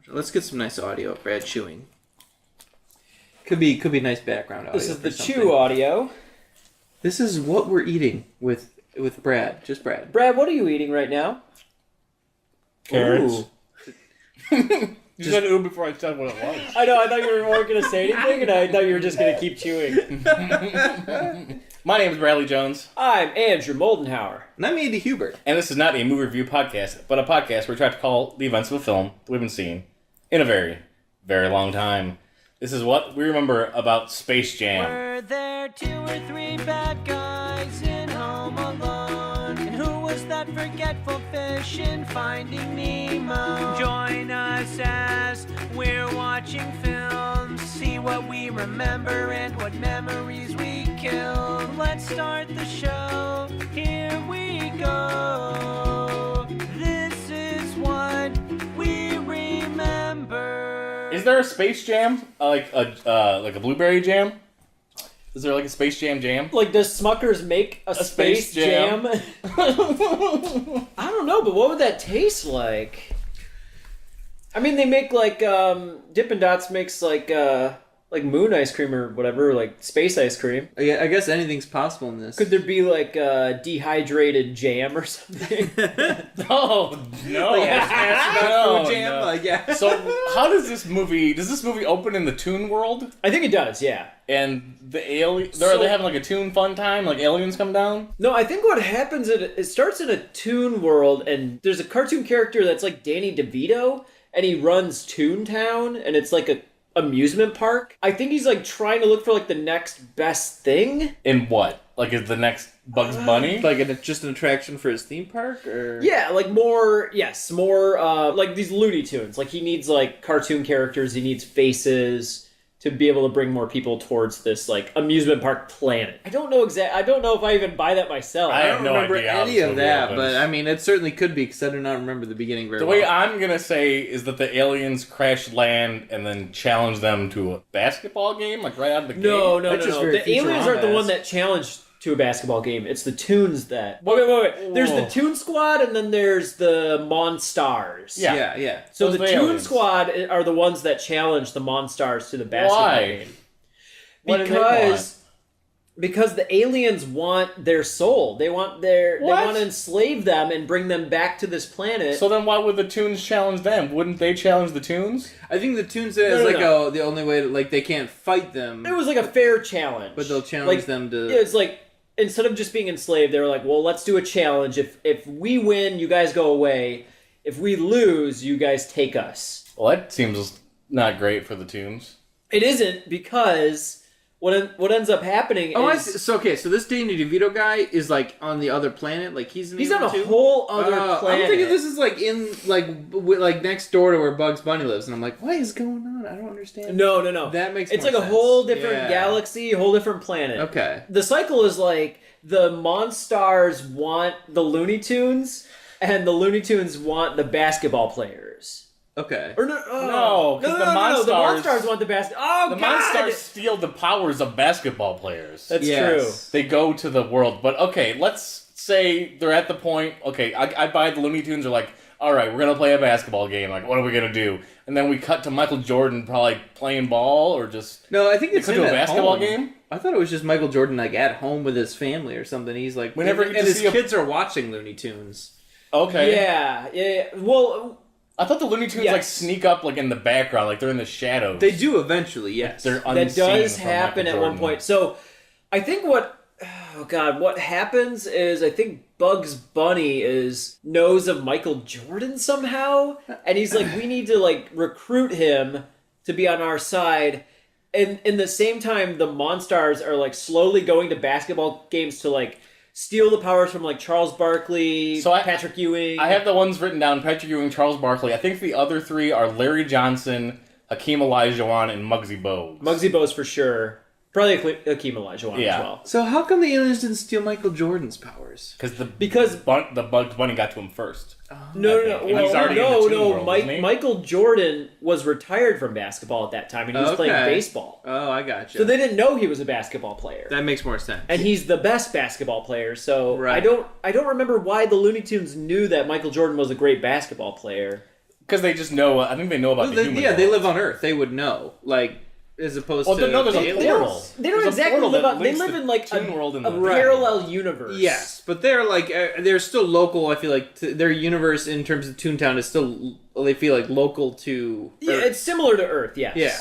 Let's get some nice audio of Brad chewing. Could be nice background audio. This is the something. chew audio. This is what we're eating with Brad. Just Brad. Brad, what are you eating right now? Carrots. Ooh. You said ooh before I said what it was. I know, I thought you weren't going to say anything, and I thought you were just going to keep chewing. My name is Bradley Jones, I'm Andrew Moldenhauer. And I'm Andy Hubert. and this is not a movie review podcast, but a podcast where we try to call the events of a film that we've been seeing in a very, very long time. This is what we remember about Space Jam. Were there 2 or 3 bad guys in Home Alone? And who was that forgetful fish in Finding Nemo? Join us as we're watching films, see what we remember and what memories we kill. Let's start the show, here we go. This is what we remember. Is there a Space Jam? Like a blueberry jam? Is there like a Space Jam jam? Like, does Smuckers make a space Space Jam? I don't know, but what would that taste like? I mean, they make like Dippin' Dots makes like moon ice cream or whatever, like space ice cream. Yeah, I guess anything's possible in this. Could there be like dehydrated jam or something? Oh no! Like astronaut food jam? no. Like, yeah. So how does this movie open in the Toon World? I think it does, yeah. And the alien, So- they having like a Toon fun time? Like aliens come down? No, I think what happens is it starts in a Toon World, and there's a cartoon character that's like Danny DeVito, and he runs Toontown, and it's like a amusement park. I think he's like trying to look for like the next best thing. In what? Like is the next Bugs Bunny? Like just an attraction for his theme park, or Yeah, like more like these Looney Tunes. Like he needs like cartoon characters, he needs faces to be able to bring more people towards this like amusement park planet. I don't know if I even buy that myself. I I have don't no remember idea how any this of movie that, opens. but I mean, it certainly could be because I do not remember the beginning very The well. way I'm gonna say is that the aliens crash land and then challenge them to a basketball game, like right out of the No, game. no, That's no, just no. very The aliens aren't the Futurama-esque. one that challenged to a basketball game. It's the Toons that. Wait. There's the Whoa. Toon Squad, and then there's the Monstars. Yeah. yeah. So Those the are the Toon aliens. Squad are the ones that challenge the Monstars to the basketball Why? game. What do they Because the aliens want their soul. They want they What? want to enslave them and bring them back to this planet. So then why would the Toons challenge them? Wouldn't they challenge the Toons? I think the Toons is No, like no. the only way to, like, they can't fight them, it was like a fair challenge. but they'll challenge Like, them to. Yeah, it's like instead of just being enslaved, they were like, "Well, let's do a challenge. If we win, you guys go away. If we lose, you guys take us." Well, that seems not great for the Toons. It isn't because what ends up happening Oh, I is see. So okay, so this Danny DeVito guy is like on the other planet, like he's in the he's on a other two? whole other planet. I'm thinking this is like in like next door to where Bugs Bunny lives, and I'm like, what is going on? I don't understand. No. That makes it's more like a sense. whole different Yeah. galaxy, whole different planet. Okay. The cycle is like the Monstars want the Looney Tunes, and the Looney Tunes want the basketball players. Okay. Or No, 'cause no, the the Monstars- Monstars want the Oh, The God! Monstars steal the powers of basketball players. That's Yes. They go to the world. But okay, let's say they're at the point, okay, I buy the Looney Tunes are like, all right, we're going to play a basketball game. Like, what are we going to do? And then we cut to Michael Jordan probably playing ball or just... No, I think They it's could him do a at basketball home. game? I thought it was just Michael Jordan like at home with his family or something. He's like, Whenever you and get to his see a- kids are watching Looney Tunes. Okay. Yeah. Well, I thought the Looney Tunes Yes. like sneak up like in the background, like they're in the shadows. They do eventually, yes. They're that unseen does from happen Michael at one Jordan. point. So, I think what happens is I think Bugs Bunny knows of Michael Jordan somehow, and he's like, we need to like recruit him to be on our side. And in the same time, the Monstars are like slowly going to basketball games to like steal the powers from like Charles Barkley, So Patrick Ewing. I have the ones written down: Patrick Ewing, Charles Barkley. I think the other three are Larry Johnson, Hakeem Olajuwon, and Muggsy Bogues. Muggsy Bogues for sure. Probably Hakeem Olajuwon Yeah. as well. So how come the aliens didn't steal Michael Jordan's powers? Because the Bugs Bunny got to him first. No. And he's already in the Toon World, isn't he? Michael Jordan was retired from basketball at that time, and he was playing Okay. baseball. Oh, I gotcha. So they didn't know he was a basketball player, That makes more sense. and he's the best basketball player. So Right. I don't remember why the Looney Tunes knew that Michael Jordan was a great basketball player. Because they just know. I think they know about the human. yeah, they world. live on Earth. They would know. Like, as opposed Well, to no, there's a aliens. portal. They don't There's a exactly portal live that on. They links live the in like Toon World and a the parallel universe. Yes, but they're like they're still local. I feel like their universe in terms of Toontown is still they feel like local to Yeah, Earth. it's similar to Earth. Yes. Yeah.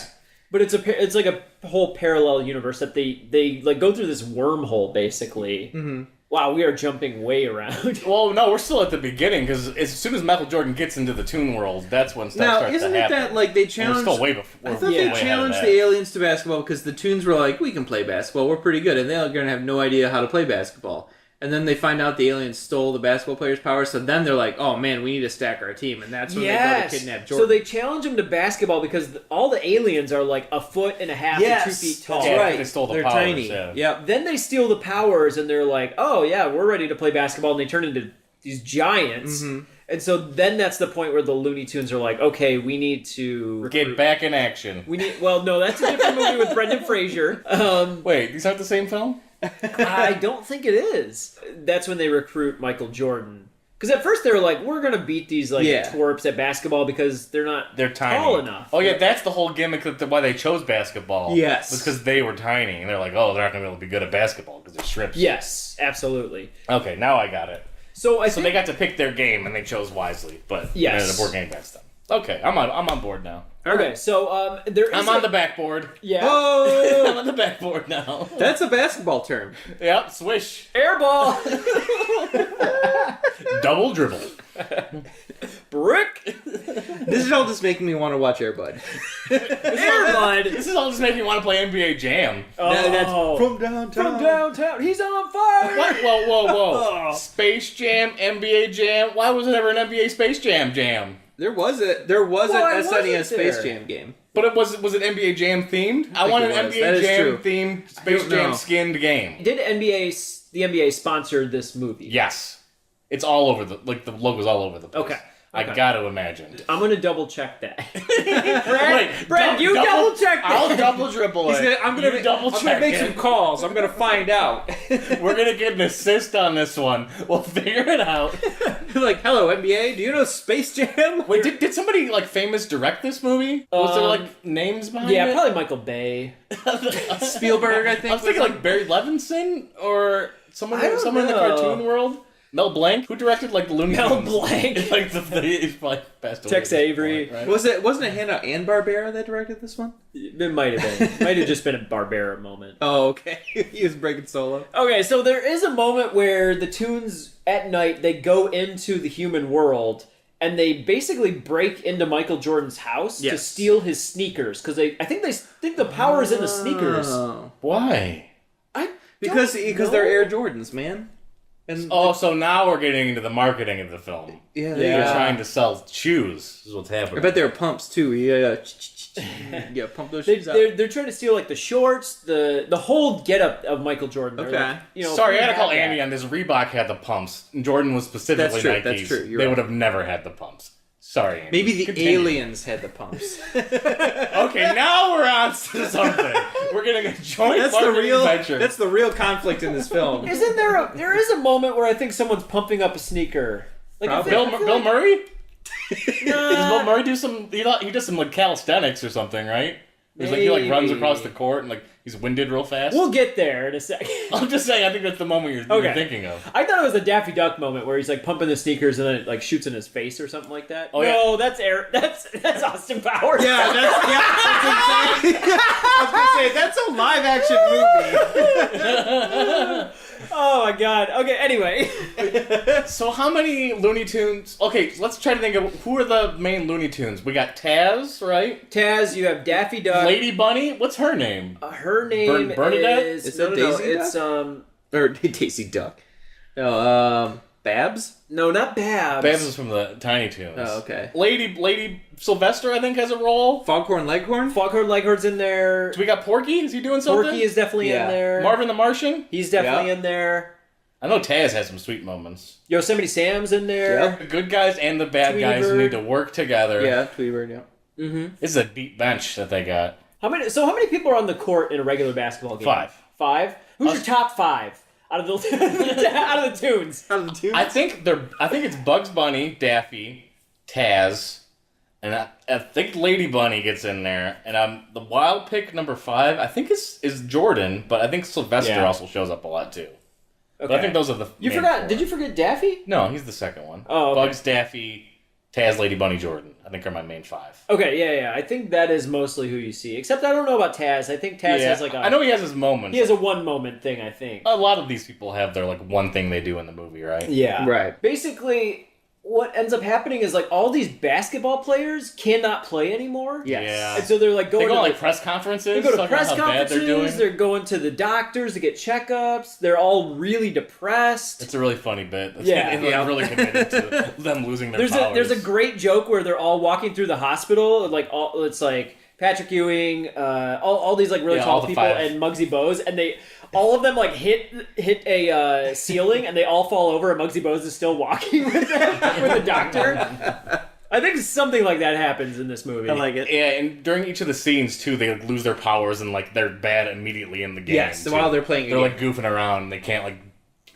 But it's like a whole parallel universe that they like go through this wormhole basically. Mm-hmm. Wow, we are jumping way around. Well, no, we're still at the beginning because as soon as Michael Jordan gets into the Toon World, that's when stuff Now, starts isn't to it happen. that like they And we're challenged? still way before. I thought way they ahead of challenged that. the aliens to basketball because the Toons were like, we can play basketball. We're pretty good, and they're gonna have no idea how to play basketball. And then they find out the aliens stole the basketball players' power. So then they're like, oh man, we need to stack our team, and that's when they go to kidnap Jordan. So they challenge him to basketball because all the aliens are like 1.5 feet to 2 feet tall. That's Yeah, right. they stole the They're powers, tiny. yeah. Yep. Then they steal the powers and they're like, oh yeah, we're ready to play basketball, and they turn into these giants. Mm-hmm. And so then that's the point where the Looney Tunes are like, okay, we need to Get back in action. We need. Well, no, that's a different movie with Brendan Fraser. Wait, these aren't the same film? I don't think it is. That's when they recruit Michael Jordan. Because at first they were like, we're gonna beat these like Yeah. twerps at basketball because they're not They're tiny. tall enough. Oh yeah, that's the whole gimmick why they chose basketball. Yes. was because they were tiny, and they're like, oh, they're not gonna be able to be good at basketball because they're shrimps. Yes, absolutely. Okay, now I got it. So I So think they got to pick their game, and they chose wisely. But Yes. they're the board game against them. Okay, I'm on board now. okay. So there is I'm on the backboard. yeah I'm Oh, on the backboard now. that's a basketball term. Yep, swish. airball Double dribble. brick This is all just making me want to watch Airbud. airbud. This is all just making me want to play NBA Jam. Oh, from downtown. from downtown. He's on fire. What? Whoa. Space Jam, NBA Jam. Why was it ever an NBA Space Jam jam? There was Why an SNES wasn't Space there? Jam game. But it was it NBA Jam themed? I think want it an was. NBA That is Jam true. themed Space don't Jam know. skinned game. Did the NBA sponsor this movie? Yes. It's all over the logo's all over the place. Okay. I got to imagine. I'm gonna double check that. Wait, Brad, you double check that. I'll double triple it. I'm You double check make it. some calls. I'm gonna find out. We're gonna get an assist on this one. We'll figure it out. Like, hello NBA, do you know Space Jam? Wait, did somebody like famous direct this movie? Was there like names behind Yeah, it? probably Michael Bay. Spielberg, I think. I was thinking like Barry Levinson or someone in the know. cartoon world. Mel Blanc, who directed like the Looney Mel Tunes. Blanc. Like he's probably passed away. Tex at this Avery. point, right? Wasn't it Hannah and Barbera that directed this one? It might have been. Might have just been a Barbera moment. Oh, okay. He was breaking solo. Okay, so there is a moment where the Toons at night they go into the human world and they basically break into Michael Jordan's house to Yes. steal his sneakers because they think the power is in the sneakers. Oh. Why? Because know. they're Air Jordans, man. And Oh, so now we're getting into the marketing of the film. yeah, They're Yeah. trying to sell shoes. Is what's happening. I bet there were pumps too. Yeah, yeah, pump those shoes out. They're trying to steal like the shorts, the whole getup of Michael Jordan. They're Okay. like, you know, Sorry, I we gotta call have that. Andy on this. Reebok had the pumps. And Jordan was specifically That's true, Nikes. that's true, you're They right. would have never had the pumps. Sorry, Andy. Maybe the Continue. aliens had the pumps. Okay, now we're on to something. We're getting a joint That's the marketing real. venture. That's the real conflict in this film. Isn't there is a moment where I think someone's pumping up a sneaker. Like I Probably. feel Bill like- Murray? Nah. Does Bill Murray do some? He does some like calisthenics or something, right? He's like he like runs Maybe. across the court and like he's winded real fast. We'll get there in a second. I'm just saying. I think that's the moment you're Okay. thinking of. I thought it was a Daffy Duck moment where he's like pumping the sneakers and then it like shoots in his face or something like that. Oh, no, that's that's Austin Powers. Yeah, that's exactly. I was gonna say that's a live action movie. Oh my god. Okay. Anyway, So how many Looney Tunes? Okay, let's try to think of who are the main Looney Tunes. We got Taz, right? Taz, you have Daffy Duck. Lady Bunny. What's her name? Her name Bernadette? is Is no, that no, no, Daisy it's Duck? Or Daisy Duck. No, Babs. no, not Babs. Babs is from the Tiny Toons. Oh, okay. Lady Sylvester, I think, has a role. Foghorn Leghorn. Foghorn Leghorn's in there. So we got Porky. Is he doing something? Porky is definitely Yeah. in there. Marvin the Martian. He's definitely Yeah. in there. I know Taz has some sweet moments. Yosemite Sam's in there. Yeah. The good guys and the bad Tweety guys Bird. need to work together. Yeah, Tweebird. Yeah. This is a deep bench that they got. How many people are on the court in a regular basketball game? 5. 5? Who's your top 5 out of the out of the Toons? Out of the two. I think it's Bugs Bunny, Daffy, Taz, And I think Lady Bunny gets in there, and the wild pick number 5, I think is Jordan, but I think Sylvester also shows up a lot too. Okay. But I think those are the You main forgot? 4. Did you forget Daffy? No, he's the second one. Oh, okay. Bugs, Daffy, Taz, Lady Bunny, Jordan. I think are my main 5. Okay, yeah. I think that is mostly who you see. Except I don't know about Taz. I think Taz has like a... I know he has his moments. He has a one moment thing, I think. A lot of these people have their like one thing they do in the movie, right? Yeah. Right. Basically, what ends up happening is like all these basketball players cannot play anymore. Yes. Yeah. And so they're like They going go to on like press conferences. they go to talking press about how bad conferences, they're they're going to the doctors to get checkups, they're all really depressed. It's a really funny bit. Yeah. They're really committed to them losing their There's powers. there's a great joke where they're all walking through the hospital, like all it's like Patrick Ewing, all these like really Yeah, all tall the people, 5. and Muggsy Bogues, and they all of them like hit a ceiling, and they all fall over, and Muggsy Bogues is still walking with them with the doctor. I think something like that happens in this movie. I like it. Yeah, and during each of the scenes too, they like, lose their powers and like they're bad immediately in the game. Yes, too. while they're playing a they're game. like goofing around. And they can't like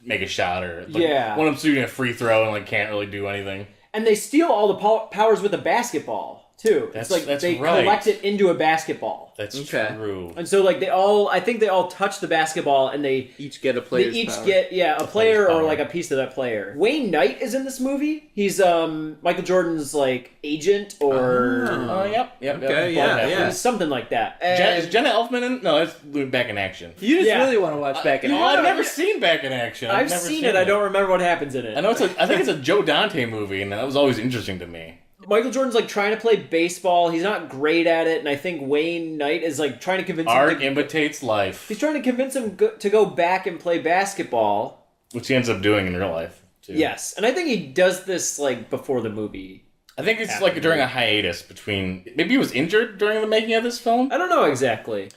make a shot or like, Yeah. One of them's shooting a free throw and like can't really do anything. And they steal all the powers with a basketball too. That's- It's like that's they right. collect it into a basketball. That's Okay. true. And so like I think they all touch the basketball, and they Each get a player's each power. get a player power. or like a piece of that player. Wayne Knight is in this movie. He's Michael Jordan's like agent or Oh, yep. Okay, yeah, yeah. something like that. Is And Jenna Elfman in? No, that's Back in Action. You just Yeah. really want to watch Back in Well, I've Action. never seen Back in Action. I've never seen it. I don't remember what happens in it. I know I think it's a Joe Dante movie, and that was always interesting to me. Michael Jordan's like trying to play baseball. He's not great at it, and I think Wayne Knight is like trying to convince Art him. imitates life, He's trying to convince him to go back and play basketball. which he ends up doing in real life too. Yes, and I think he does this like before the movie. I think it's like during a hiatus between. Maybe he was injured during the making of this film, I don't know exactly,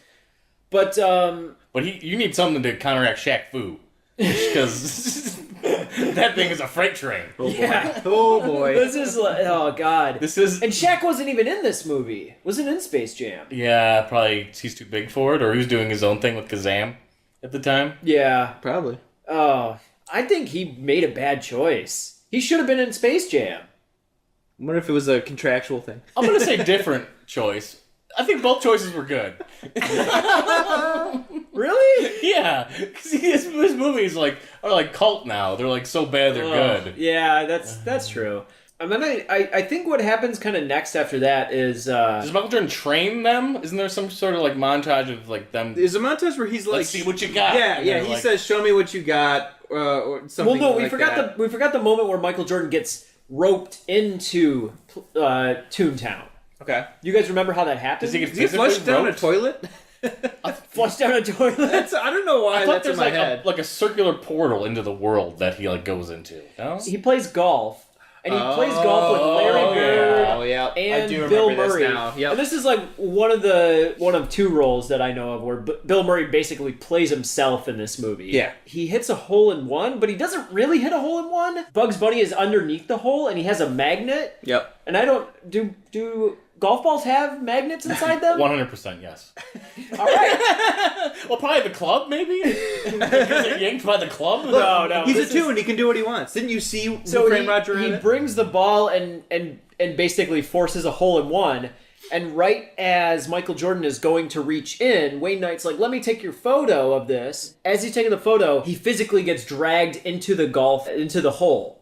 but but you need something to counteract Shaq Fu, because that thing is a freight train. yeah, Oh boy. this is like, oh god. This is And Shaq wasn't even in this movie. Wasn't in Space Jam. yeah, probably he's too big for it, or he was doing his own thing with Kazam at the time. Yeah. Probably. Oh, I think he made a bad choice. He should have been in Space Jam. I wonder if it was a contractual thing. I'm gonna say different choice. I think both choices were good. Really? Yeah, because his movies are like cult now. They're like so bad they're good. Yeah, that's true. And then I think what happens kind of next after that is Does Michael Jordan train them? Isn't there some sort of like montage of like them? There's a montage where he's like, Let's see what you got. yeah, And yeah. they're He like- says, "Show me what you got," or something. well, no, we like forgot that. we forgot the moment where Michael Jordan gets roped into Toontown. Okay. You guys remember how that happened? Does he get Is he flushed down a roped? toilet? flushed down a toilet? I don't know why I thought that's in there's my like head. a circular portal into the world that he like goes into. No? He plays golf, and he plays golf with Larry Bird Oh yeah, and I do Bill remember Murray. this now. Yep. And this is like one of two roles that I know of where Bill Murray basically plays himself in this movie. Yeah. He hits a hole in one, but he doesn't really hit a hole in one. Bugs Bunny is underneath the hole, and he has a magnet. Yep. And I don't do golf balls have magnets inside them? 100% yes. All right. Well, probably the club, maybe. Is it yanked by the club? No. He's a this is- toon. He can do what he wants. Didn't you see So Who Framed Roger he Rabbit? brings the ball and basically forces a hole in one. And right as Michael Jordan is going to reach in, Wayne Knight's like, "Let me take your photo of this." As he's taking the photo, he physically gets dragged into the hole,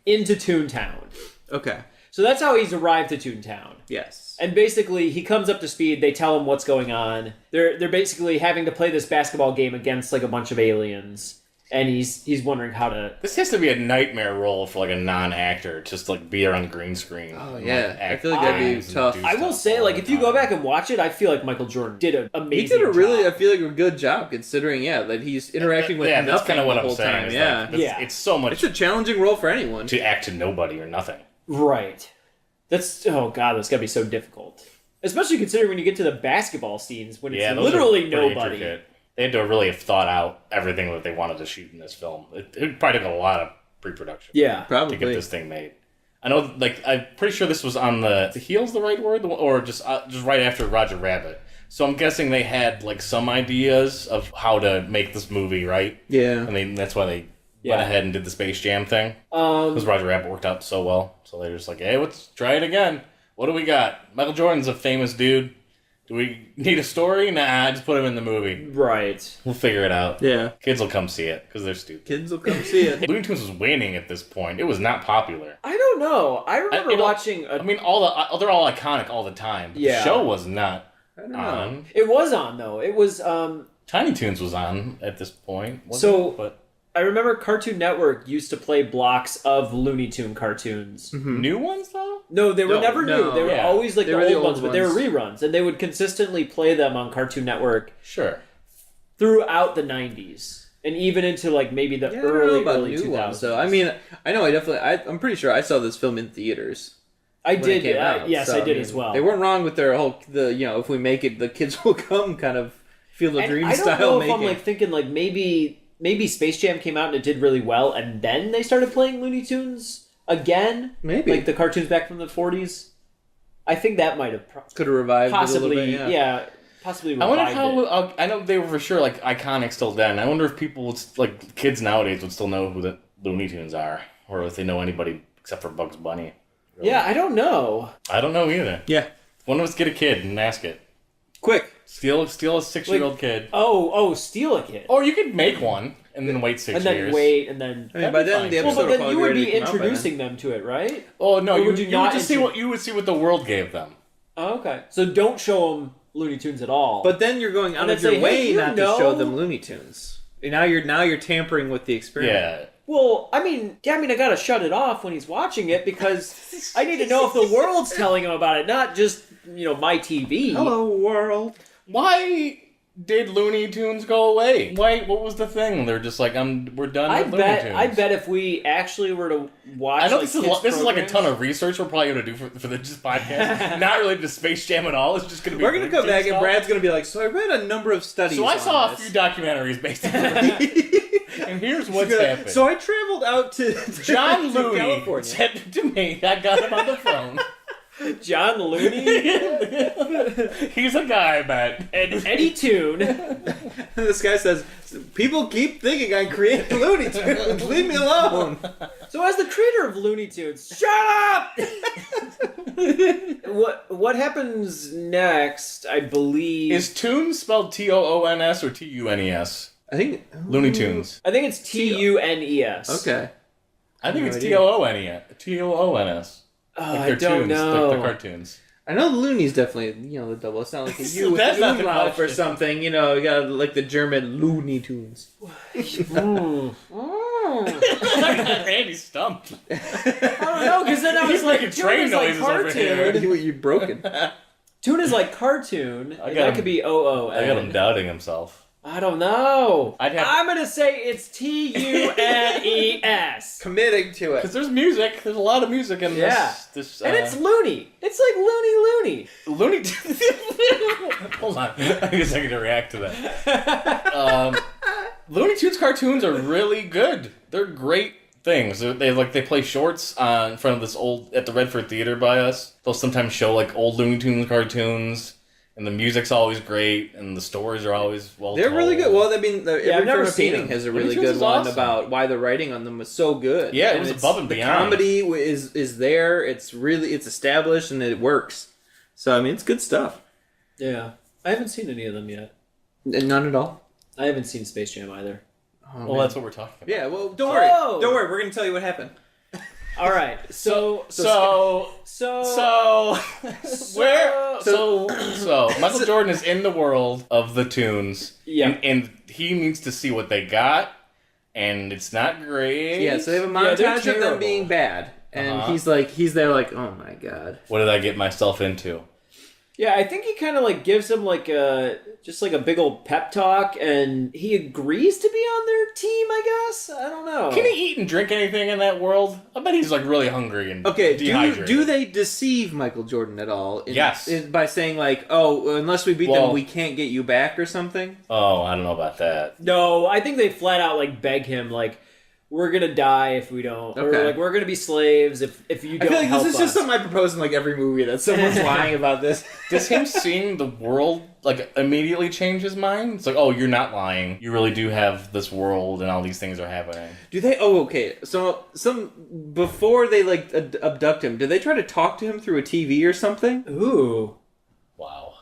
into Toontown. Okay. So that's how he's arrived to Toontown. Yes. And basically, he comes up to speed. They tell him what's going on. They're basically having to play this basketball game against like a bunch of aliens, and he's wondering how to. This has to be a nightmare role for like a non-actor, just to, like be there on green screen. Oh, and, yeah. like, I act feel like that'd be games and tough. do I will stuff say, all like, the if you go time. back and watch it, I feel like Michael Jordan did an amazing. He did a really, job. I feel like, a good job considering, that he's interacting with yeah, that's nothing kind of what the I'm whole saying. time. is, Yeah. like, it's, Yeah. it's so much It's a challenging role for anyone. to act to nobody or nothing. Right. That's that's gotta be so difficult, especially considering when you get to the basketball scenes when it's Yeah, those literally are pretty nobody. intricate. They had to really have thought out everything that they wanted to shoot in this film. It probably took a lot of pre-production. Yeah, Probably. To get this thing made. I know, like, I'm pretty sure this was on the heels, the right word, or just right after Roger Rabbit. So I'm guessing they had like some ideas of how to make this movie, right? Yeah. And that's why they Yeah. went ahead and did the Space Jam thing. Because Roger Rabbit worked out so well. So they're just like, hey, let's try it again. What do we got? Michael Jordan's a famous dude. Do we need a story? Nah, just put him in the movie. Right. We'll figure it out. Yeah. Kids will come see it because they're stupid. Kids will come see it. Looney Tunes was waning at this point. It was not popular. I don't know. I remember watching. I mean, they're all iconic all the time. But Yeah. The show was not I don't know. on. It was on though. It was. Tiny Toons was on at this point. So- but I remember Cartoon Network used to play blocks of Looney Tune cartoons. new ones though. No, they were No, never no. new. They were Yeah. always like They the were old, the old ones, but they were ones. reruns, and they would consistently play them on Cartoon Network Sure. throughout the '90s and even into like maybe the Yeah, I don't know early about early new 2000s. ones, though. I mean, I know I'm pretty sure I saw this film in theaters. I when it did. came out, Yes, so, I did mean, as well. They weren't wrong with their whole if we make it, the kids will come kind of Field of And Dreams I don't style know if making. I'm like thinking like maybe Space Jam came out and it did really well, and then they started playing Looney Tunes again, Maybe. like the cartoons back from the '40s. I think that might have Could have revived possibly, it a little bit. yeah, possibly. I wonder revived how. it. I know they were for sure like iconic still then. I wonder if people would like kids nowadays would still know who the Looney Tunes are, or if they know anybody except for Bugs Bunny. Yeah, I don't know. I don't know either. Yeah. One of us get a kid and ask it. Quick. Steal a 6-year-old kid. Oh, steal a kid, Or you could make one and then wait 6 and then years. wait, and then. I mean, by then fine. the Well, Well, episode but will then you probably would already be come out by then. introducing them to it, right? Oh no, Or you would would you not just see what the world gave them. Oh, okay, so don't show them Looney Tunes at all. But then you're going out And of then your say, hey, way you not know- to show them Looney Tunes. Now you're tampering with the experience. Yeah. well, I mean, I gotta shut it off when he's watching it because I need to know if the world's telling him about it, not just my TV. Hello world. Why did Looney Tunes go away? Why? What was the thing? They're just like, we're done I with Looney bet. Tunes. I bet if we actually were to watch, I know like, this is kids this is like a programs- ton of research we're probably going to do for this podcast. Not related to Space Jam at all. It's just going to be. We're gonna Looney come back Tunes and stuff. Brad's gonna be like, so I read a number of studies. So I on saw a this." few documentaries based on it. And here's what's happened. So I traveled out to John to Looney California. said to me, I got him on the phone. John Looney He's a guy, I bet. and Eddie Toon. This guy says, "People keep thinking I created Looney Tunes. Leave me alone." So, as the creator of Looney Tunes, shut up. What happens next? I believe Is Tunes spelled Toons or Tunes? I think Looney Tunes. I think it's Tunes. Okay. I think No it's idea. Toons. Oh, Like I they're don't tunes, know. like the cartoons. I know the Looney's definitely, the double. It's not like a So U with that's an not the umlaut or question. something. You got like the German Looney Tunes. Randy's stumped. I don't know, because then I was He's like, making Toon train is like noises over here. cartoon. You're broken. Toon is like cartoon. I And got that him- could be OON. I got him doubting himself. I don't know. I'd have- I'm gonna say it's TUNES. Committing to Because it. there's music. There's a lot of music in Yeah. this. And it's Looney. It's like Looney. Looney Tunes. Hold on. I need a second to react to that. Looney Tunes cartoons are really good. They're great things. They play shorts in front of this at the Redford Theater by us. They'll sometimes show like old Looney Tunes cartoons. And the music's always great, and the stories are always well They're really good. Well, I mean, I've every never Frame seen Painting them. has a Looney really Tunes good is one awesome. about why the writing on them was so good. Yeah, it And was it's- above and beyond. The comedy is there. It's established and it works. So I mean, it's good stuff. Yeah. I haven't seen any of them yet. None at all. I haven't seen Space Jam either. Oh, well, man. that's what we're talking about. Yeah. Well, don't Oh! worry. Don't worry. We're gonna tell you what happened. All right. So Michael Jordan is in the world of the tunes. Yeah. And he needs to see what they got, and it's not great. Yeah. So they have a Yeah, they're montage of them terrible. being bad, and Uh-huh. he's there like, oh my god. What did I get myself into? Yeah, I think he kind of like gives him like a big old pep talk, and he agrees to be on their team. I guess I don't know. Can he eat and drink anything in that world? I bet he's like really hungry and Okay, dehydrated. do they deceive Michael Jordan at all? Yes. By saying like, oh, unless we beat Well- them, we can't get you back or something. Oh, I don't know about that. No, I think they flat out like beg him like, we're gonna die if we don't. Or Okay. like we're gonna be slaves if you I don't feel like help this is just us. something I propose in like every movie that someone's lying about this. Does him seeing the world like immediately change his mind? It's like, oh, you're not lying. You really do have this world, and all these things are happening. Do they? Oh, okay. So before they like abduct him, do they try to talk to him through a TV or something? Ooh. Wow.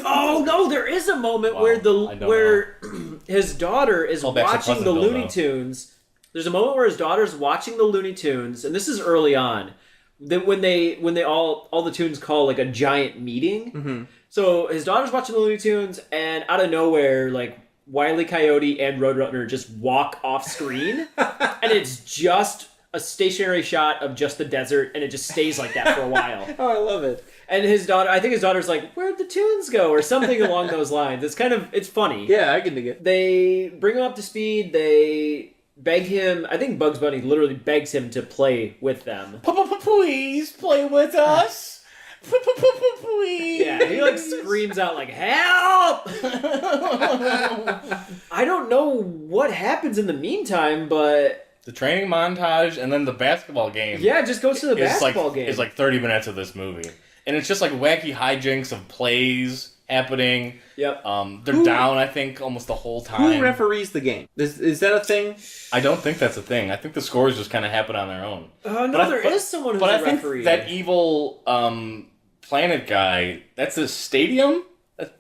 Oh no, there is a moment Wow, where I don't his daughter is Call back to watching the Pleasantville, Looney though. Tunes. There's a moment where his daughter's watching the Looney Tunes, and this is early on. That when they all the tunes call like a giant meeting. Mm-hmm. So his daughter's watching the Looney Tunes, and out of nowhere, like Wile E. Coyote and Roadrunner just walk off screen, and it's just a stationary shot of just the desert, and it just stays like that for a while. Oh, I love it. And his daughter, I think his daughter's like, "Where'd the tunes go?" or something along those lines. It's funny. Yeah, I can dig it. They bring him up to speed. They beg him. I think Bugs Bunny literally begs him to play with them. Please play with us. Please. Yeah, he like screams out like, "Help!" I don't know what happens in the meantime, but The training montage and then the basketball game. yeah, it just goes to the basketball game. It's like 30 minutes of this movie. And it's just like wacky hijinks of plays happening. Yep. They're down, I think, almost the whole time. Who referees the game? Is that a thing? I don't think that's a thing. I think the scores just kind of happen on their own. No, But I- there but- is someone who's But a I think referee. that evil planet guy, that's a stadium?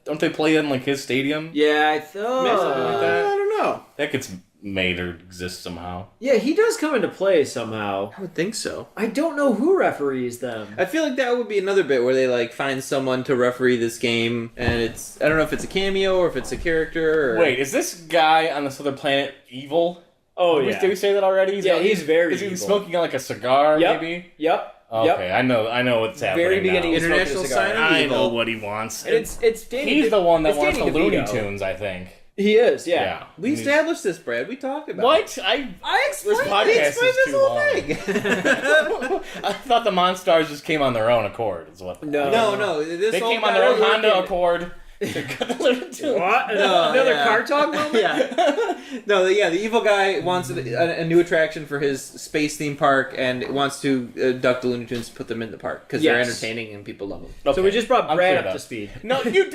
Don't they play in like his stadium? Yeah, I thought. Something like that. I don't know. That gets made or exists somehow. Yeah, he does come into play somehow. I would think so. I don't know who referees them. I feel like that would be another bit where they like find someone to referee this game, and it's I don't know if it's a cameo or if it's a character. Or... Wait, is this guy on this other planet evil? Oh Did we- yeah. Did we say that already? Yeah, he's very Is he evil. smoking like a cigar, Yep. maybe? Yep. Okay, Yep. I know what's happening Very beginning, now. he's smoking a International cigar. sign of I evil. know what he wants. And it's Danny. He's the one that it's wants the Danny Looney DeVito. Tunes, I think. He is. Yeah. We established this, Brad. We talked about it. What? I explained, This podcast we explained is this too whole long. thing. I thought the Monstars just came on their own accord. Is what? No. no. This They whole came on guy their own was Honda working- Accord. To cut the Looney Tunes. What? No, Another yeah. car talk moment? Yeah. No, yeah, the evil guy wants a new attraction for his space theme park and wants to abduct the Looney Tunes to put them in the park because they're Yes. entertaining and people love them. Okay, So we just brought I'm Brad clear up though. to speed. No, you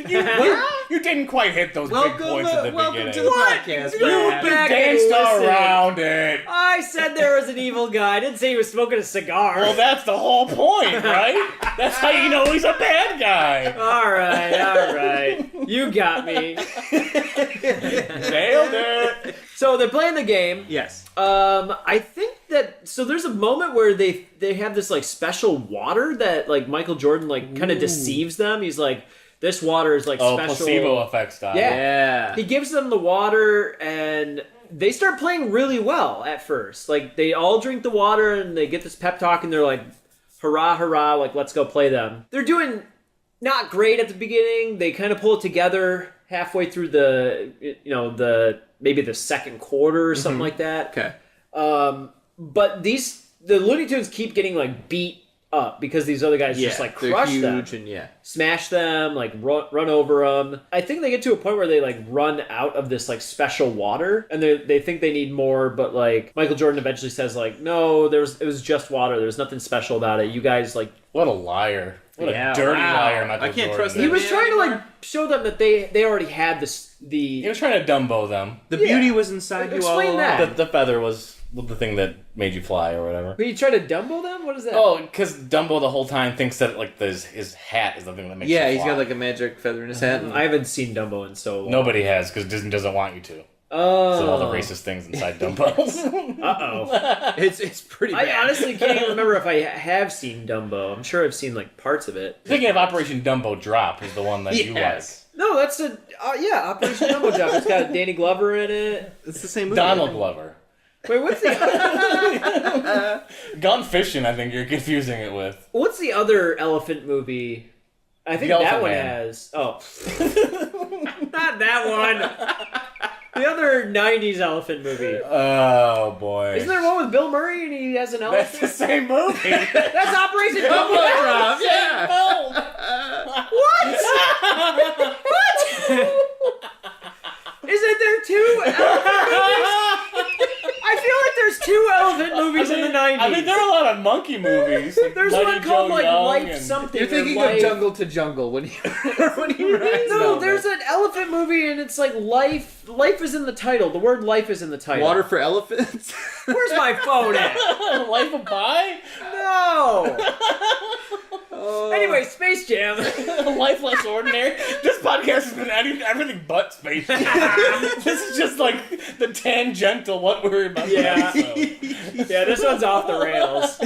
didn't quite hit those big points at the welcome beginning. to the podcast. You Brad. back- danced Listen. around it. I said there was an evil guy. I didn't say he was smoking a cigar. Well, that's the whole point, right? That's how you know he's a bad guy. All right. You got me. Nailed it. So they're playing the game. Yes. I think that so there's a moment where they have this like special water that like Michael Jordan like kind of deceives them. He's like, this water is like Oh, special. placebo effect style. Yeah. Yeah. He gives them the water and they start playing really well at first. Like they all drink the water and they get this pep talk and they're like, hurrah, hurrah, like let's go play them. They're doing not great at the beginning. They kind of pull it together halfway through maybe the second quarter or something like that. Okay. But the Looney Tunes keep getting like beat up because these other guys just like they're crush huge them, and yeah. smash them, like run over them. I think they get to a point where they like run out of this like special water, and they think they need more. But like Michael Jordan eventually says like, no, it was just water. There's nothing special about it. You guys like. What a liar. What Yeah, a dirty wow. liar, Michael I can't Jordan. trust He that was man trying to like anymore? show them that they already had the. He was trying to Dumbo them. The Yeah. beauty was inside you all Explain along. that. The feather was the thing that made you fly or whatever. When you try to Dumbo them, what is that? Oh, because Dumbo the whole time thinks that like his hat is the thing that makes Yeah, you he's fly. got like a magic feather in his hat. And I haven't seen Dumbo in so long. Nobody has because Disney doesn't want you to. Oh. So all the racist things inside Dumbo. Uh-oh. it's pretty bad. I honestly can't even remember if I have seen Dumbo. I'm sure I've seen like parts of it. Thinking of Operation Dumbo Drop is the one that you like. Yes. No, that's Operation Dumbo Drop. It's got Danny Glover in it. It's the same movie. Donald Glover. Wait, what's the Gone Fishing, I think you're confusing it with. what's the other elephant movie? I think The that Elephant one Man. has. Oh, not that one. The other '90s elephant movie. Oh boy. Isn't there one with Bill Murray and he has an That's elephant? the same movie. That's Operation Dumbo Drop. Yeah. What? Isn't there two elephant movies? I feel like I mean, there are a lot of monkey movies. Like There's Mighty one called Joe like Young Life and- something. You're thinking or Life... of Jungle to Jungle when you when he rides No, on there's it. an elephant movie and it's like Life. Life is in the title. The word life is in the title. Water for Elephants. Where's my phone at? Life of Pi? No. Oh. Anyway, Space Jam. Life Less Ordinary? This podcast has been everything but Space Jam. This is just like the tangential what we're about Yeah. to episode. Yeah, this one's off the rails.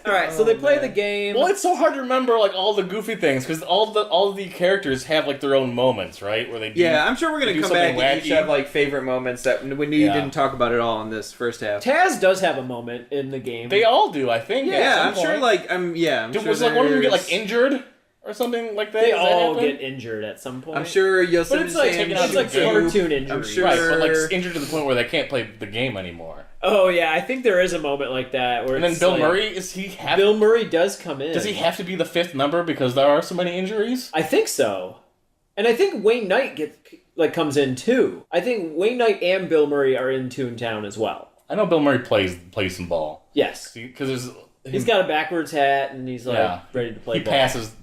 All right, so they play the game. Well, it's so hard to remember like all the goofy things because all the characters have like their own moments, right? Where they do, Yeah, I'm sure we're they gonna do come back something and each wacky. have like favorite moments that we Yeah. didn't talk about at all in this first half. Taz does have a moment in the game. They all do, I think. at Yeah, some I'm sure. point. Like I'm Dude, sure was like one of them get there's- like injured or something like that? They Does that all happen? get injured at some point. I'm sure Yosemite but it's like taken out it's of like the game. cartoon injury. I'm sure- Right, but like injured to the point where they can't play the game anymore. Oh yeah, I think there is a moment like that where. And then it's Bill like- Murray is he have Bill Murray does come in. does he have to be the fifth number because there are so many injuries? I think so, and I think Wayne Knight comes in too. I think Wayne Knight and Bill Murray are in Toontown as well. I know Bill Murray plays some ball. Yes, Because there's he's got a backwards hat and he's like Yeah. ready to play. he ball.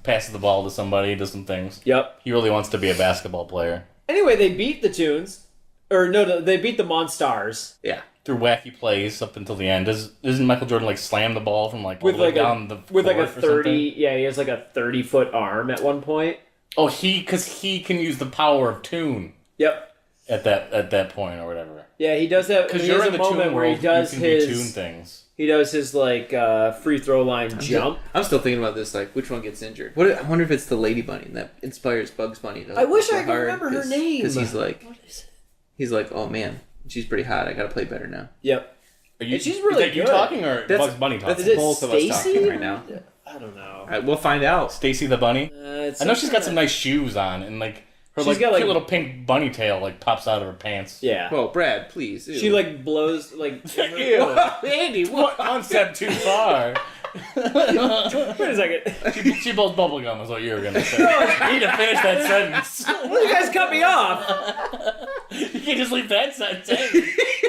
passes the ball to somebody, does some things. Yep. He really wants to be a basketball player. Anyway, they beat the Toons, or no, they beat the Monstars. Yeah. Through wacky plays up until the end. Doesn't Michael Jordan like slam the ball from like all With the way like a down the with like a court or 30, something? yeah, he has like a 30-foot arm at one point. Oh, because he can use the power of Toon Yep. at that point or whatever. Yeah, he does that. Because He you're has in a the moment Toon where world, he does you can do Toon his things. like free throw line jump. I'm still thinking about this. Like, which one gets injured? I wonder if it's the Lady Bunny that inspires Bugs Bunny. To, I wish go I could hard, remember her name. Because he's like, What is it? oh man, she's pretty hot. I gotta play better now. Yep. Are you, And she's really is that you good. talking or That's- Bugs Bunny talking? that's Is it both of us Stacy? talking right now. I don't know. All right, we'll find out. Stacy the bunny. It's I know she's got some something nice shoes on, and like her She's like got, like- cute little pink bunny tail like pops out of her pants. that- Yeah. Whoa, Brad, please. Ew. She like blows like. Ew. Andy, what? One step too far. Wait a second. She blows bubblegum is what you were gonna say. You need to finish that sentence. Well, you guys cut me off. You can't just leave that sentence.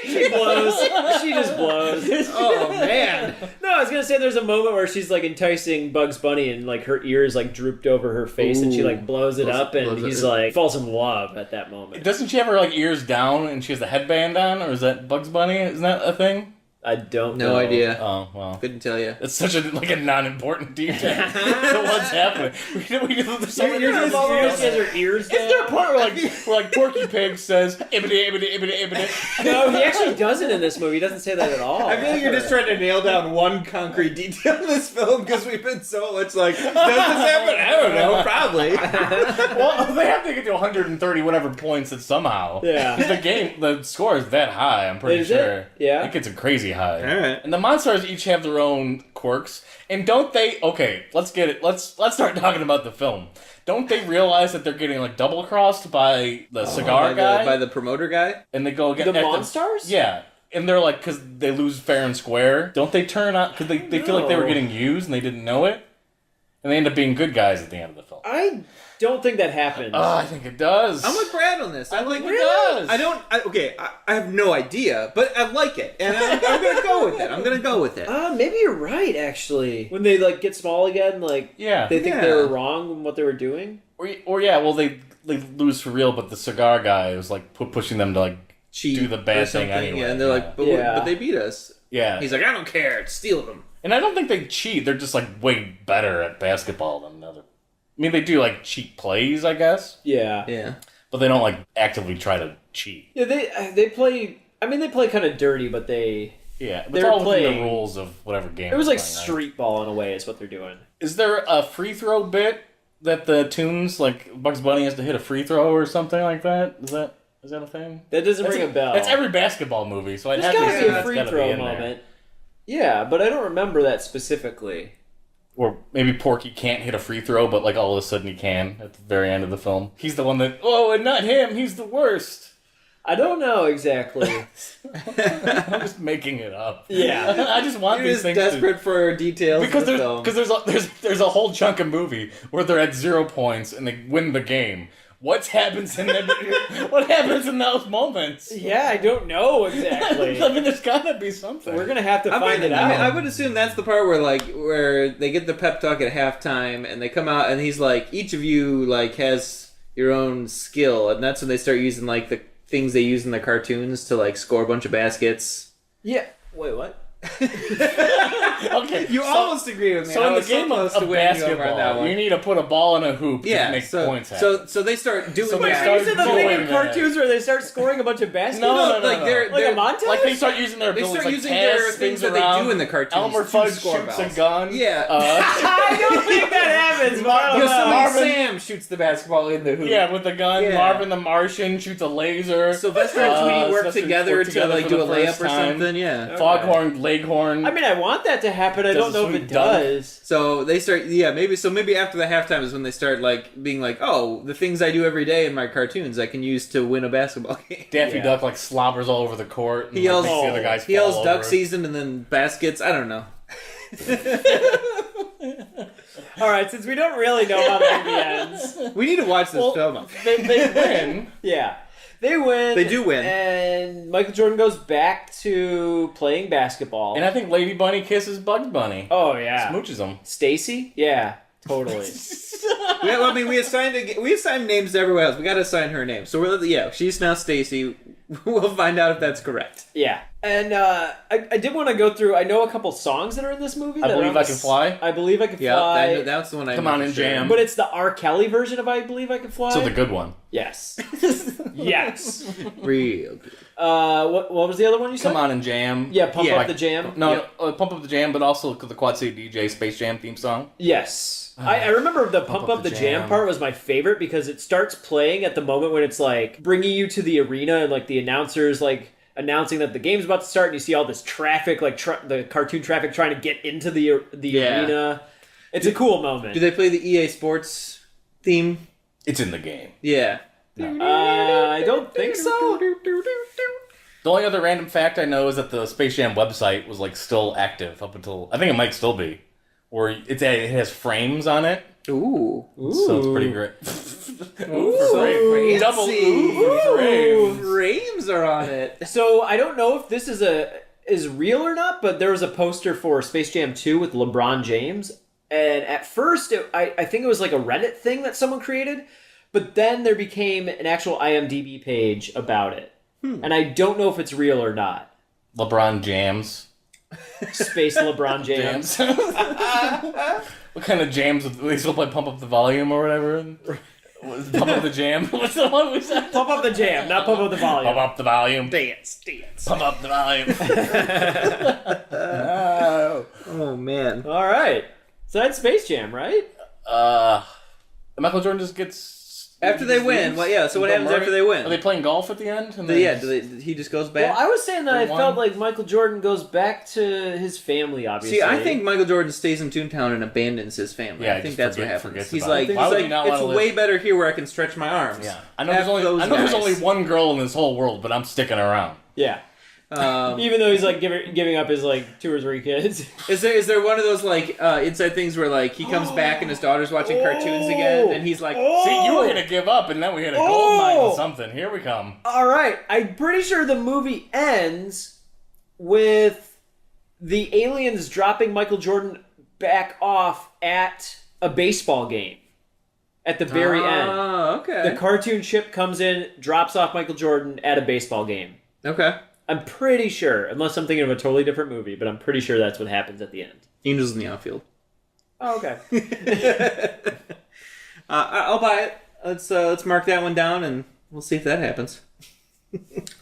She blows. She just blows. Oh man. No, I was gonna say there's a moment where she's like enticing Bugs Bunny and like her ears like drooped over her face and she like blows it up and blows it- he's like falls in love at that moment. Doesn't she have her like ears down and she has the headband on, or is that Bugs Bunny? Isn't that a thing? I don't No know. idea. Oh well. Couldn't tell you. It's such a like a non-important detail to what's happening. There's so many You're things just going on. she has her ears Is there a down. point where like Porky Pig says ibbity ibbity ibbity ibbity? No, he actually doesn't in this movie. He doesn't say that at all. I feel like you're just trying to nail down one concrete detail in this film because we've been so much like, does this happen? I don't know, probably. Well, they have to get to 130 whatever points it somehow. Yeah. 'Cause the score is that high. I'm pretty Is it? sure. Yeah. It gets a crazy high. All right. And the Monstars each have their own quirks. And don't they? Okay, let's get it. Let's start talking about the film. Don't they realize that they're getting like double crossed by the cigar guy? by the promoter guy. And they go The again. Monstars? Yeah. And they're like, because they lose fair and square. Don't they turn on? Because they feel like they were No. getting used and they didn't know it. And they end up being good guys at the end of the film. I don't think that happens. I think it does. I'm with Brad on this. I like it does. I don't. I have no idea, but I like it, and I'm gonna go with it. I'm gonna go with it. Maybe you're right. Actually, when they like get small again, like Yeah. they think Yeah. they were wrong in what they were doing. Or yeah, well, they lose for real, but the cigar guy was like pushing them to like Cheat do the bad or thing something, anyway, yeah, and they're yeah. like, Yeah. but they beat us. yeah. He's like, I don't care. Steal them. And I don't think they cheat. They're just like way better at basketball than the other. I mean, they do like cheat plays, I guess, Yeah. Yeah. but they don't like actively try to cheat. Yeah, they play. I mean, they play kind of dirty, but they. Yeah, but They're it's all within playing- the rules of whatever game. It was like they're playing, right? street ball in a way. Is what they're doing. Is there a free throw bit that the Toons like Bugs Bunny has to hit a free throw or something like that? Is that a thing? That doesn't ring a bell. That's every basketball movie, so I'd There's have to gotta say be a that's free gotta be throw in there. moment. Yeah, but I don't remember that specifically. Or maybe Porky can't hit a free throw, but like all of a sudden he can at the very end of the film. He's the one that, oh, and not him, he's the worst. I don't know exactly. I'm just making it up. Yeah. I just want You're these just things desperate for details because in the film. there's a whole chunk of movie where they're at 0 points and they win the game. what happens in what happens in those moments? Yeah, I don't know exactly. I mean, there's gotta be something. We're gonna have to I find mean, it out. I would assume that's the part where they get the pep talk at halftime, and they come out, and he's like, each of you has your own skill, and that's when they start using the things they use in the cartoons to score a bunch of baskets. Yeah. Wait, what? Okay, You almost agree with me. So I in the was game close of to winning you over on that basketball, one. you need to put a ball in a hoop Yeah, to make so, points happen. so they start doing So they that. start You said the doing thing in that. cartoons where they start scoring a bunch of baskets? No. they're Like a montage? Like they start using their They abilities, start like using their Taz things spins that they around, do in the cartoons Elmer to Fudd score shoots balls. a gun. Yeah. I don't think that happens, but I don't know. Marvin- Sam shoots the basketball in the hoop. Yeah, with the gun. Yeah. Marvin the Martian shoots a laser. Sylvester and Tweety work Sylvester together work to for do the a layup first or time. something. Yeah. Foghorn, Leghorn. I mean, I want that to happen. I Does don't a know if sweet it dunk. does. So they start, maybe after the halftime is when they start being like, oh, the things I do every day in my cartoons I can use to win a basketball game. Daffy Yeah. Duck slobbers all over the court. And He yells, makes the other guys he yells fall duck over. season and then baskets. I don't know. All right, since we don't really know how the movie ends, We need to watch this Well, film. They win. yeah, they win. They do win. and Michael Jordan goes back to playing basketball. And I think Lady Bunny kisses Bugs Bunny. oh yeah, Smooches him. Stacy. Yeah, totally. We assigned names to everyone else. We got to assign her name. So she's now Stacy. We'll find out if that's correct. Yeah, and I did want to go through. I know a couple songs that are in this movie. I that Believe are I Can Fly. I believe I can Yeah, fly. that's the one I Come know on for and sure. jam. But it's the R. Kelly version of I Believe I Can Fly. So the good one. Yes. Yes. Real good. What was the other one you said? Come on and jam. Yeah, Pump Yeah. Up the Jam. No, Pump Up the Jam, but also the Quad City DJ Space Jam theme song. Yes. I remember the Pump Up the Jam part was my favorite because it starts playing at the moment when it's bringing you to the arena and the announcers announcing that the game's about to start and you see all this traffic, the cartoon traffic trying to get into the Yeah. arena. It's a cool moment. Do they play the EA Sports theme? It's in the game. Yeah. I don't think so. The only other random fact I know is that the Space Jam website was still active up until I think it might still be, where it has frames on it, Ooh. so it's pretty great. So fancy. Double ooh for frames. Frames are on it. So I don't know if this is real or not, but there was a poster for Space Jam 2 with LeBron James, and at first I think it was a Reddit thing that someone created, but then there became an actual IMDb page about it, and I don't know if it's real or not. LeBron jams. Space LeBron James. Jams. What kind of jams? They still play Pump Up the Volume or whatever. Pump Up the Jam. What's the one we said? Pump up the jam, not pump up the volume. Pump Up the Volume. Dance. Pump Up the Volume. Oh, man. All right, so that's Space Jam, right? Michael Jordan just gets After they win, so what happens after they win? Are they playing golf at the end? And He just goes back? Well, I was saying that I They won. felt like Michael Jordan goes back to his family. Obviously, See, I think Michael Jordan stays in Toontown and abandons his family. Yeah, I think just that's what forgets happens. about He's it. like, Why would he not it's wanna live? way better here where I can stretch my arms. Yeah, I know F those there's guys. only one girl in this whole world, but I'm sticking around. yeah. Um, Even though he's giving up his 2 or 3 kids. is there one of those inside things where he comes back and his daughter's watching cartoons again and he's like, See, you were gonna give up, and then we hit a gold mine on something. Here we come. All right, I'm pretty sure the movie ends with the aliens dropping Michael Jordan back off at a baseball game. At the very end, Oh, okay. the cartoon ship comes in, drops off Michael Jordan at a baseball game. Okay. I'm pretty sure, unless I'm thinking of a totally different movie, but I'm pretty sure that's what happens at the end. Angels in the Outfield. Oh, okay. I'll buy it. Let's mark that one down and we'll see if that happens.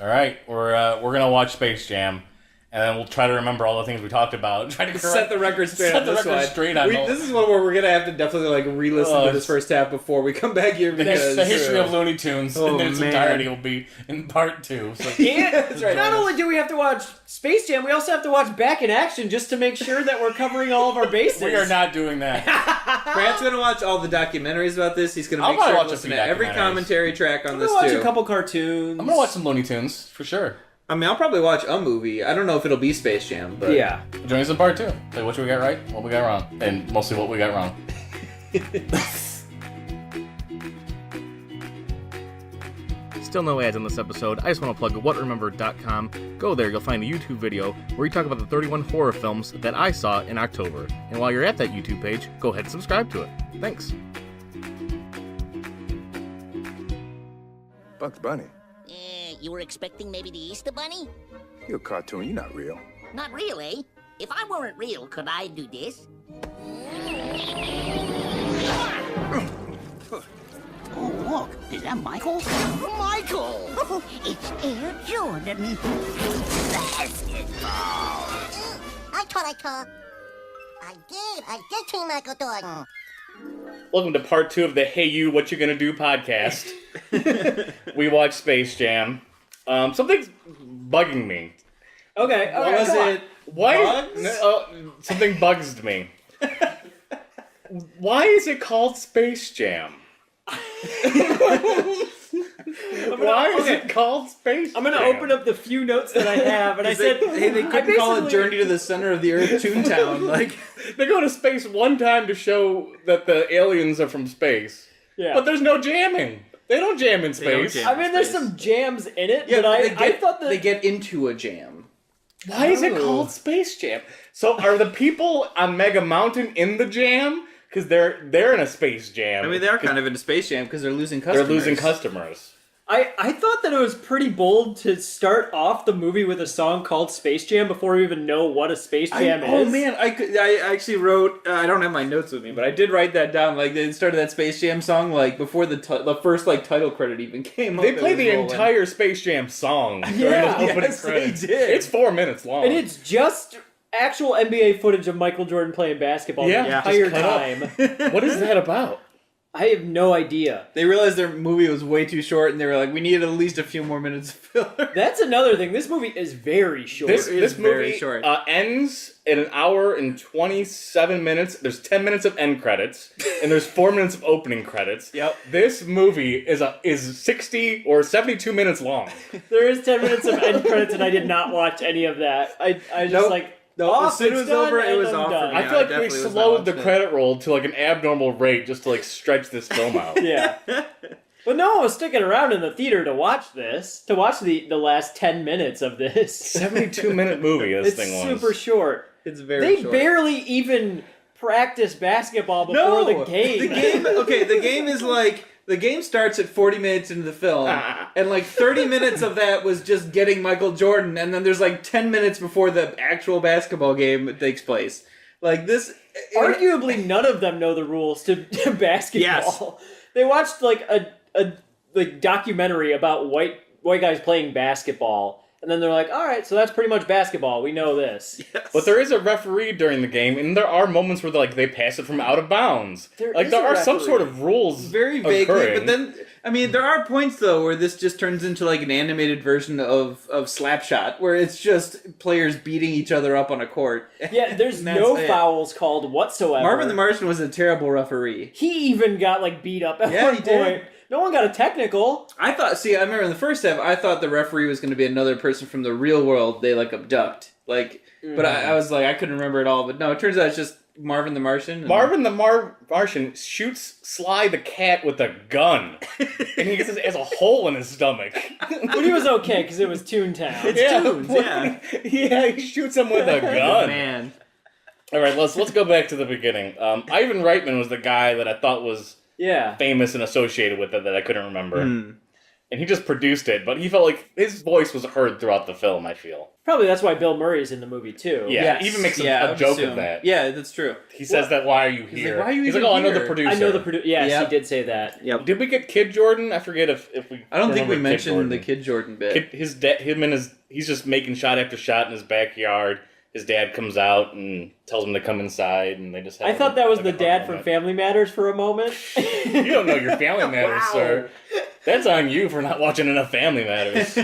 All right, we're gonna watch Space Jam, and then we'll try to remember all the things we talked about. Try to Set the record straight Set on the this record one. straight on all- This is one where we're gonna have to definitely re-listen Oh, to this first half before we come back here because the history of Looney Tunes Oh, in its man. entirety will be in part 2. So And That's right. not only do we have to watch Space Jam, we also have to watch Back in Action just to make sure that we're covering all of our bases. we are not doing that. Brant's gonna watch all the documentaries about this. He's gonna I'll make sure probably to watch a listen few to every documentaries. commentary track on I'm this gonna watch too. a couple cartoons. I'm gonna watch some Looney Tunes for sure. I mean, I'll probably watch a movie. I don't know if it'll be Space Jam, but Yeah. Join us in part 2. Say what we got right, what we got wrong, and mostly what we got wrong. Still no ads on this episode. I just want to plug whatremember.com. Go there, you'll find a YouTube video where we talk about the 31 horror films that I saw in October. And while you're at that YouTube page, go ahead and subscribe to it. Thanks. Bugs Bunny? You were expecting maybe the Easter Bunny? You're a cartoon, you're not real. Not really. If I weren't real, could I do this? Oh, look. Is that Michael? Michael! It's Air Jordan. Basketball. I did see Michael Jordan. Welcome to part 2 of the Hey You, What You Gonna Do podcast. We watched Space Jam. Something's bugging me. Okay, all right, Was come on. it Why? bugs? Something bugs me. Why is it called Space Jam? Why is it called Space Jam? I'm gonna open up the few notes that I have, and I said, Hey, they couldn't call it Journey to the Center of the Earth Toontown. Like, They go to space one time to show that the aliens are from space. Yeah. But there's no jamming. They don't jam in They don't space. jam. I mean, there's some jams in it, yeah, but I they thought that they get into a jam. Why is it Oh. called Space Jam? So are the people on Mega Mountain in the jam? Because they're in a space jam. I mean, they are kind of in a space jam because they're losing they're customers. losing customers. I thought that it was pretty bold to start off the movie with a song called Space Jam before we even know what a Space Jam is. Oh man, I actually wrote. I don't have my notes with me, but I did write that down. Like they started that Space Jam song like before the first like title credit even came. They up, play it was the rolling. entire Space Jam song during Yeah, the opening yes, they credits. did. It's 4 minutes long. And it's just actual NBA footage of Michael Jordan playing basketball Yeah, the just entire cut up. time. What is that about? I have no idea. They realized their movie was way too short, and they were like, "We needed at least a few more minutes of filler." That's another thing. This movie is very short. This is very movie short. Ends in an hour and 27 minutes. There's 10 minutes of end credits, and there's 4 minutes of opening credits. Yep. This movie is 60 or 72 minutes long. There is 10 minutes of end credits, and I did not watch any of that. I just Nope. like... No, off, as soon as it's it was done, over, it and was I'm off done. for me. I feel like we definitely was not slowed the watching it. credit roll to like an abnormal rate just to like stretch this film out. Yeah. But no one was sticking around in the theater to watch this, to watch the last 10 minutes of this. 72-minute movie this It's thing was. super short. It's very. They short. barely even practice basketball before the game. The game. Okay, the game is like. The game starts at 40 minutes into the film, and like 30 minutes of that was just getting Michael Jordan, and then there's like 10 minutes before the actual basketball game takes place. Like this... Arguably, none of them know the rules to basketball. They watched like a like documentary about white guys playing basketball, and then they're like, "All right, so that's pretty much basketball. We know this." Yes. But there is a referee during the game, and there are moments where they pass it from out of bounds. There Like is there a are some referee. sort of rules Very vaguely, occurring. but then... I mean, there are points, though, where this just turns into like an animated version of Slapshot, where it's just players beating each other up on a court. Yeah, there's And that's no it. fouls called whatsoever. Marvin the Martian was a terrible referee. He even got like beat up at Yeah, one he point. did. No one got a technical. I remember in the first half, I thought the referee was going to be another person from the real world they, like, abduct. Like, but I was like, I couldn't remember it all. But no, it turns out it's just Marvin the Martian. and- Marvin the Martian shoots Sly the cat with a gun, and he has a hole in his stomach. But he was okay because it was Toontown. It's Toons, yeah. Yeah, he shoots him with a gun. Man. All right, let's go back to the beginning. Ivan Reitman was the guy that I thought was Yeah. famous and associated with it that I couldn't remember. Hmm. And he just produced it, but he felt like his voice was heard throughout the film, I feel. Probably that's why Bill Murray's in the movie too. Yeah. he even makes a I would joke of assume. that. Yeah, that's true. He says that, why are you here? like, why are you He's even like, oh, I know the here? producer. I know the producer. Yes, Yep. he did say that. Yep. Did we get Kid Jordan? I forget if we... I don't think we remember Kid mentioned Jordan. the Kid Jordan bit. He's just making shot after shot in his backyard. His dad comes out and tells him to come inside, and they just have I thought that was like the a dad hug from moment. Family Matters for a moment. You don't know your Family Matters, Wow. sir. That's on you for not watching enough Family Matters.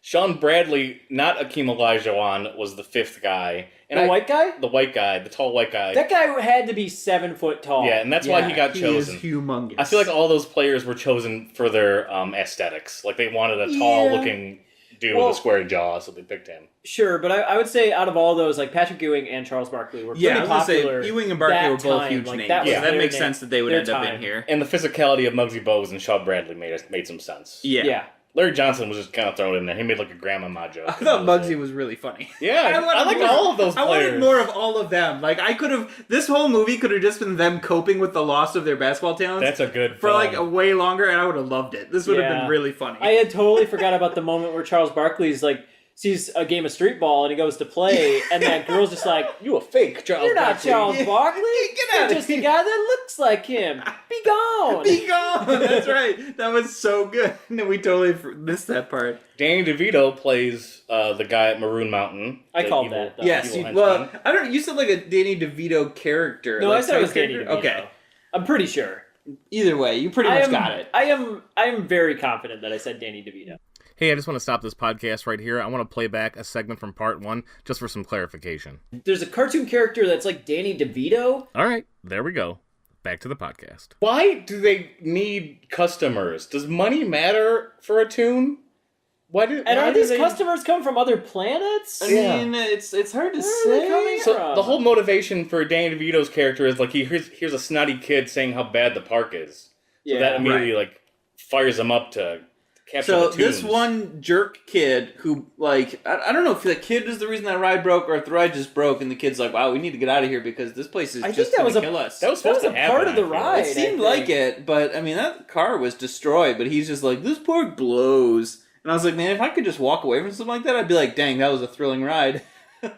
Sean Bradley, not Akeem Olajuwon, was the fifth guy. And The white guy? The white guy, the tall white guy. That guy had to be 7 foot tall. Yeah, and that's why he got chosen. Is humongous. I feel like all those players were chosen for their aesthetics. Like they wanted a tall-looking do with Well- a square jaw, so they picked him. Sure, but I would say out of all those, like Patrick Ewing and Charles Barkley were pretty Yeah, I was gonna popular. say Ewing and Barkley that were both time. huge Like, names. that was So that their makes name- sense that they would their end up time. in here. And the physicality of Muggsy Bogues and Shaw Bradley made some sense. Yeah. Larry Johnson was just kind of thrown in there. He made like a grandmama joke. I thought Muggsy was really funny. Yeah, I liked more- all of those I wanted players. more of all of them. Like I could have. This whole movie could have just been them coping with the loss of their basketball talents. That's a good for film. like a way longer, and I would have loved it. This would have Yeah. been really funny. I had totally forgot about the moment where Charles Barkley's like sees a game of street ball and he goes to play, and that girl's just like, You a fake Charles "You're not Barkley. Charles Barkley. Get You're outta just a here." guy that looks like him. Be gone." Be gone. That's right. That was so good. And we totally missed that part. Danny DeVito plays the guy at Maroon Mountain. I the called evil- that, though. Yes. evil Well, henchman. I don't. You said like a Danny DeVito character. No, like I said it was type Danny character? DeVito. Okay. I'm pretty sure. Either way, you pretty much got it. I am very confident that I said Danny DeVito. Hey, I just want to stop this podcast right here. I want to play back a segment from part 1 just for some clarification. There's a cartoon character that's like Danny DeVito. All right, there we go. Back to the podcast. Why do they need customers? Does money matter for a tune? And are these customers come from other planets? I Yeah. mean, it's hard to Where are they say. coming So from? the whole motivation for Danny DeVito's character is like here's a snotty kid saying how bad the park is. So Yeah. that immediately like fires him up to capture So the tunes. this one jerk kid who, like, I don't know if the kid is the reason that ride broke or if the ride just broke and the kid's like, wow, we need to get out of here because this place is I think just that going was to a- kill us. that was supposed That was to a happen. part of the I feel. ride. It seemed I like think. it, but I mean, that car was destroyed, but he's just like, this park blows. And I was like, man, if I could just walk away from something like that, I'd be like, dang, that was a thrilling ride.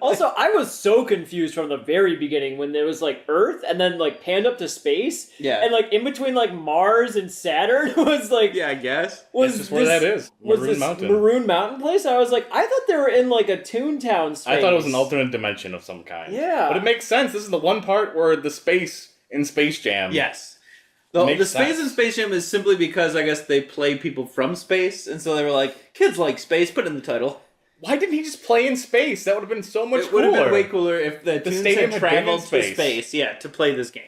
Also, I was so confused from the very beginning when there was like Earth and then like panned up to space. Yeah. And like in between like Mars and Saturn was like Yeah, I guess. was That's just where that is. Was Maroon this Mountain. Maroon Mountain place? I was like, I thought they were in like a Toontown space. I thought it was an alternate dimension of some kind. Yeah. But it makes sense. This is the one part where the space in Space Jam. Yes. The Makes space sense. in Space Jam is simply because I guess they play people from space, and so they were like, kids like space, put it in the title. Why didn't he just play in space? That would have been so much It would have been cooler. way cooler if the Toons stadium had had been in traveled to space. space, yeah, to play this game.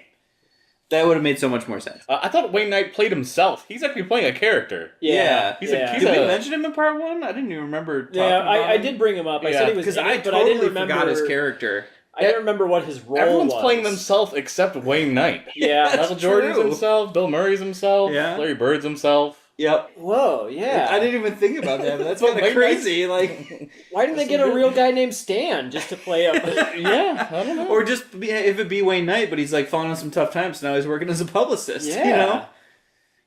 That would have made so much more sense. I thought Wayne Knight played himself. He's actually playing a character. Yeah. He's a- yeah. he's Did we a- mention him in part one? I didn't even remember talking Yeah, about I him. did bring him up. I Yeah. said he was Because in I it, but I totally didn't remember forgot his character. I didn't remember what his role Everyone's was. playing themselves except Wayne Knight. Yeah. Michael Jordan's true. himself, Bill Murray's himself, Yeah. Larry Bird's himself. Yep. Whoa, yeah. I didn't even think about that, but that's Well, kind of Wayne crazy. Like, Why didn't they get a real guy named Stan just to play up? Yeah, I don't know. or just if it be Wayne Knight, but he's like falling on some tough times. So now he's working as a publicist. Yeah. You know,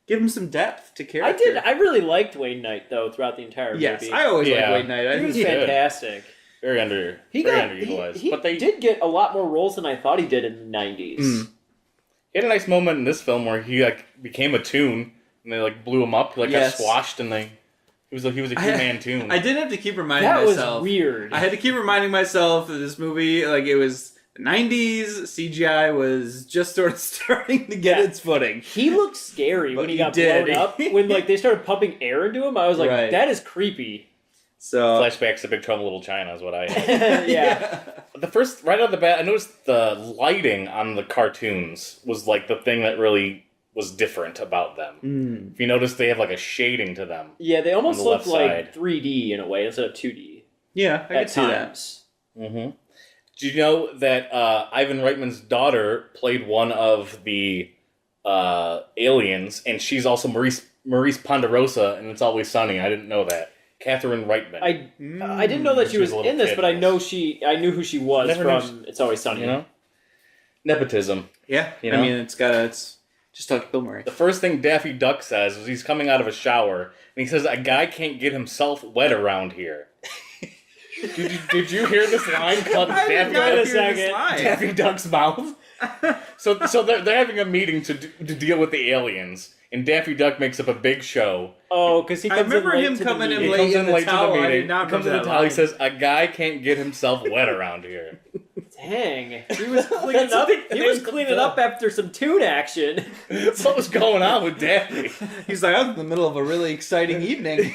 give him some depth to character. I did. I really liked Wayne Knight though throughout the entire Yes, movie. I always Yeah. liked Wayne Knight. I he think was he's good. fantastic. Very He underutilized. But they did get a lot more roles than I thought he did in the 90s. Mm. he had a nice moment in this film where he like became a tune and they like blew him up. He like Yes. got squashed and he was a He-Man tune. I did have to keep reminding That was myself. weird. I had to keep reminding myself that this movie, like, it was the 90s. CGI was just sort of starting to get Yeah. its footing. He looked scary But when he he got did. blown up. When like they started pumping air into him, I was like, Right. that is creepy. So Flashbacks to Big Trouble in Little China is what I had. yeah. The first, right out of the bat, I noticed the lighting on the cartoons was like the thing that really was different about them. If you notice, they have like a shading to them. Yeah, they almost On the look left like side. 3D in a way instead of 2D. yeah, I at could see that. times. Mm-hmm. Do you know that Ivan Reitman's daughter played one of the aliens, and she's also Maurice Ponderosa, and It's Always Sunny? I didn't know that. Catherine Reitman. I didn't know that she was a little in this, kid but I in know I knew who she was Never knew from It's Always Sunny. you know, nepotism. Yeah, You I know? mean, it's just like Bill Murray. The first thing Daffy Duck says is he's coming out of a shower, and he says, "A guy can't get himself wet around here." did you hear this line called Daffy not Duck? a second. Daffy Duck's mouth. So they're having a meeting to deal with the aliens, and Daffy Duck makes up a big show. Oh, because he I comes remember in late him to the coming in meeting. He late comes in in the late to the tower. I meeting. did not He comes in remember the that tower. He line. says, "A guy can't get himself wet around here." Dang. He was cleaning up. what He was cleaning up after some tune action. That's what was going on with Daffy. He's like, I was in the middle of a really exciting evening.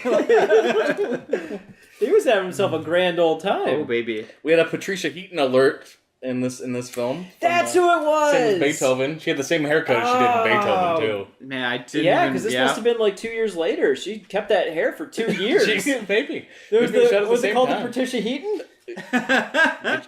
He was having himself a grand old time. Oh, baby. We had a Patricia Heaton alert in this film. That's who it was. Same as Beethoven. She had the same haircut as she did in Beethoven too. Man, I didn't. Yeah, even- because this must have been like 2 years later. She kept that hair for 2 years. Maybe. There was Maybe they shot at the, was the it same called time. the Patricia Heaton?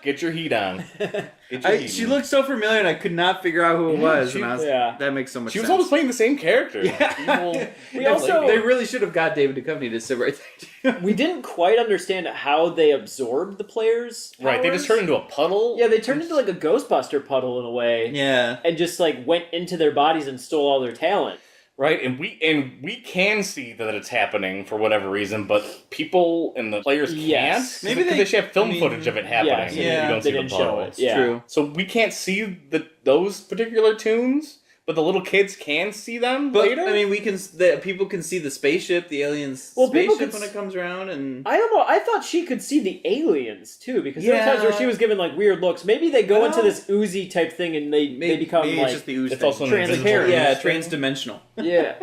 Get your heat on. Get your heat She on. looked so familiar, and I could not figure out who it was. And I was, yeah. that makes so much She was sense. almost playing the same character. Yeah. We also- They really should have got David Duchovny to sit right there. We didn't quite understand how they absorbed the players' Right, they just powers. turned into a puddle. Yeah, they turned into like a Ghostbuster puddle in a way, Yeah. and just like went into their bodies and stole all their talent. Right, and we can see that it's happening for whatever reason, but people and the players can't. Yes. Maybe Maybe they- they should have film I mean, footage of it happening. yes, and yeah, you don't they see the didn't show puddle. it. Yeah. True. So we can't see those particular tunes, but the little kids can see them But later. I mean, people can see the spaceship, the aliens' Well, people spaceship could when it comes around, and I don't know. I thought she could see the aliens too, because there were times Yeah. where she was given like weird looks. Maybe they go into Well, this oozy type thing and they become maybe like it's just the ooze it's thing. also an transparent. invisible yeah, thing. transdimensional. yeah,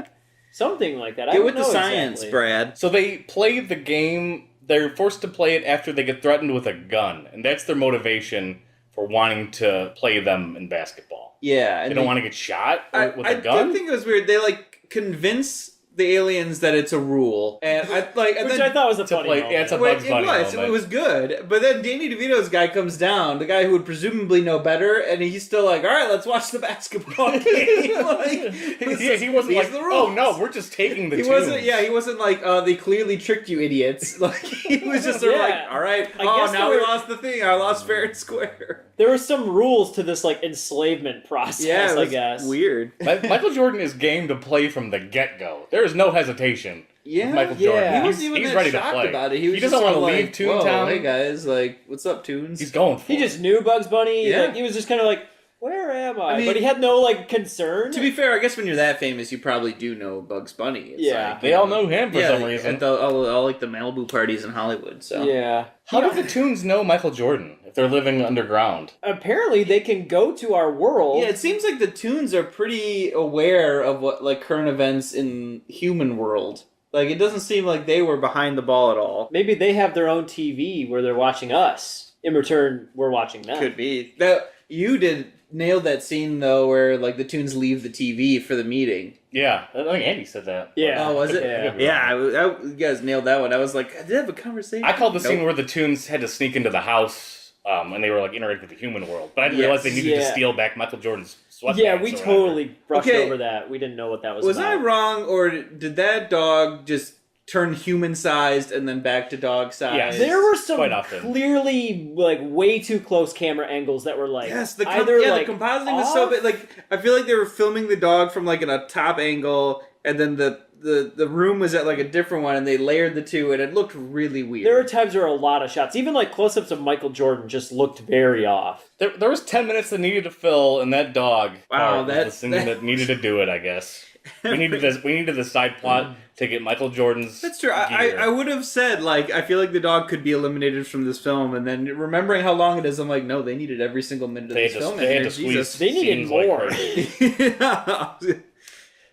something like that. I Get don't with the know science, exactly. Brad. So they play the game. They're forced to play it after they get threatened with a gun, and that's their motivation for wanting to play them in basketball. Yeah, and They don't want to get shot with I a gun. did think it was weird. They like convince the aliens that it's a rule, and I like, and Which then I thought was a To funny play- moment. yeah, it's a Well, Bugs Bunny it moment. was good, but then Danny DeVito's guy comes down, the guy who would presumably know better, and he's still like, "All right, let's watch the basketball game." Like, Yeah, he wasn't these like, are the "Oh rules." no, we're just taking the He tunes." wasn't. Yeah, he wasn't like, "They clearly tricked you, idiots." Like he was just sort of like, Yeah. "All right, I guess now they we were- lost the thing. I lost fair and square." There were some rules to this like enslavement process. Yeah, it I was guess. weird. Michael Jordan is game to play from the get-go. There is no hesitation. Yeah, with Michael yeah. Jordan. He wasn't even he's that ready shocked to play. about it. He was doesn't just want to kinda leave like, Toontown. "Whoa, hey guys, like, what's up, Toons?" He's going for He it. just knew Bugs Bunny. Yeah. Like, he was just kind of like, "Where am I?" I mean- but he had no like concern. To be fair, I guess when you're that famous, you probably do know Bugs Bunny. It's Yeah. like, They all know him for yeah, some reason. At all like the Malibu parties in Hollywood. So yeah. How do the Toons know Michael Jordan if they're living underground? Apparently, they can go to our world. yeah, it seems like the Toons are pretty aware of what like current events in human world. Like it doesn't seem like they were behind the ball at all. Maybe they have their own TV where they're watching us. In return, we're watching them. Could be that you did nailed that scene though, where like the Toons leave the TV for the meeting. Yeah, I think Andy said that. Yeah. Oh, was it? Yeah. Yeah, you guys nailed that one. I was like, did I have a conversation? I called the scene Nope. where the Toons had to sneak into the house and they were like interacting with the human world. But I didn't realize they needed to Yeah. steal back Michael Jordan's sweatpants. Yeah, we or whatever. totally brushed Okay. over that. We didn't know what that was Was about. I wrong, or did that dog just turn human-sized and then back to dog-sized? Yes. There were some Quite often. clearly like way too close camera angles that were like Yes, the either the like compositing was so off- big. Like I feel like they were filming the dog from like in a top angle, and then the room was at like a different one, and they layered the two, and it looked really weird. There were times where a lot of shots, even like close-ups of Michael Jordan, just looked very off. There was 10 minutes that needed to fill, and that dog Wow, part was that's- the thing that needed to do it, I guess. We needed the side plot to get Michael Jordan's That's true. gear. I would have said like I feel like the dog could be eliminated from this film, and then remembering how long it is, I'm like, no, they needed every single minute of They this had to, film. they in had here. to squeeze Jesus. They needed scenes like more. crazy.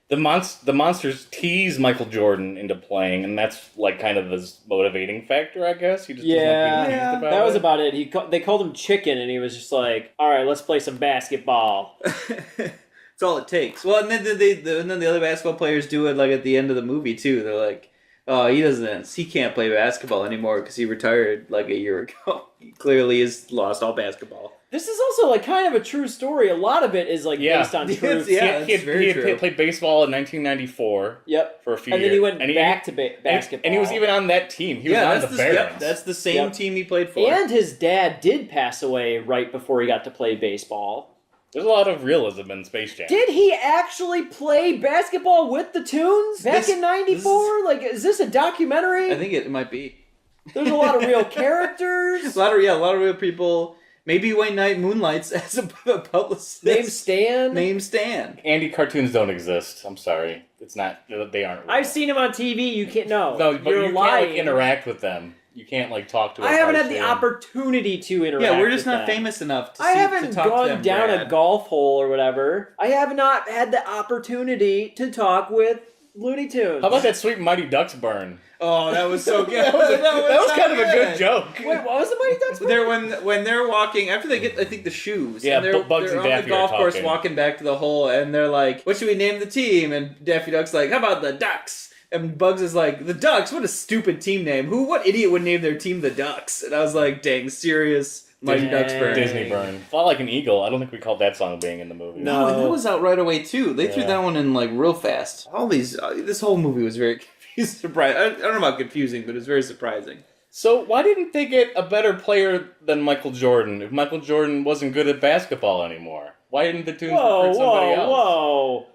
The monsters tease Michael Jordan into playing, and that's like kind of his motivating factor, I guess. He just doesn't like being teased about that was it. about it. They called him Chicken, and he was just like, "All right, let's play some basketball." It's all it takes. Well, and then the other basketball players do it like at the end of the movie too. They're like, "Oh, he can't play basketball anymore because he retired like a year ago. He clearly has lost all basketball." This is also like kind of a true story. A lot of it is like Yeah. based on Yes, truth. yeah. He had very true. played baseball in 1994 Yep. for a few And years. then he went And back to basketball. And he was even on that team. He was on the Barons. that's the same Yep. team he played for. And his dad did pass away right before he got to play baseball. There's a lot of realism in Space Jam. Did he actually play basketball with the Toons back This- in '94? Like, is this a documentary? I think it might be There's a lot of real characters. a lot of real people. Maybe Wayne Knight moonlights as a publicist. Name Stan. Name Stan. Andy, cartoons don't exist. I'm sorry. It's not. They aren't. Real. I've seen him on TV. You can't know. No, but You're you can't lying. like interact with them. You can't like talk to. I a haven't had the cartoon. opportunity to interact. Yeah, we're just with not them. famous enough to I see, haven't to talk to gone them, down Brad. a golf hole or whatever. I have not had the opportunity to talk with Looney Tunes. How about that sweet Mighty Ducks burn? Oh, that was so good. that was kind of a good joke. Wait, what was the Mighty Ducks? They're when they're walking after they get, I think, the shoes. Yeah, and they're, Bugs they're and on Daffy the are golf course talking. walking back to the hole, and they're like, "What should we name the team?" And Daffy Duck's like, "How about the Ducks?" And Bugs is like, "The Ducks? What a stupid team name! What idiot would name their team the Ducks?" And I was like, "Dang, serious." Mighty Ducks burn. Disney burn. Fly Like an Eagle. I don't think we called that song being in the movie. No, and that was out right away too. They threw Yeah. that one in like real fast. All these, this whole movie was very surprising. I don't know about confusing, but it was very surprising. So why didn't they get a better player than Michael Jordan if Michael Jordan wasn't good at basketball anymore? Why didn't the Tunes recruit somebody else? Whoa.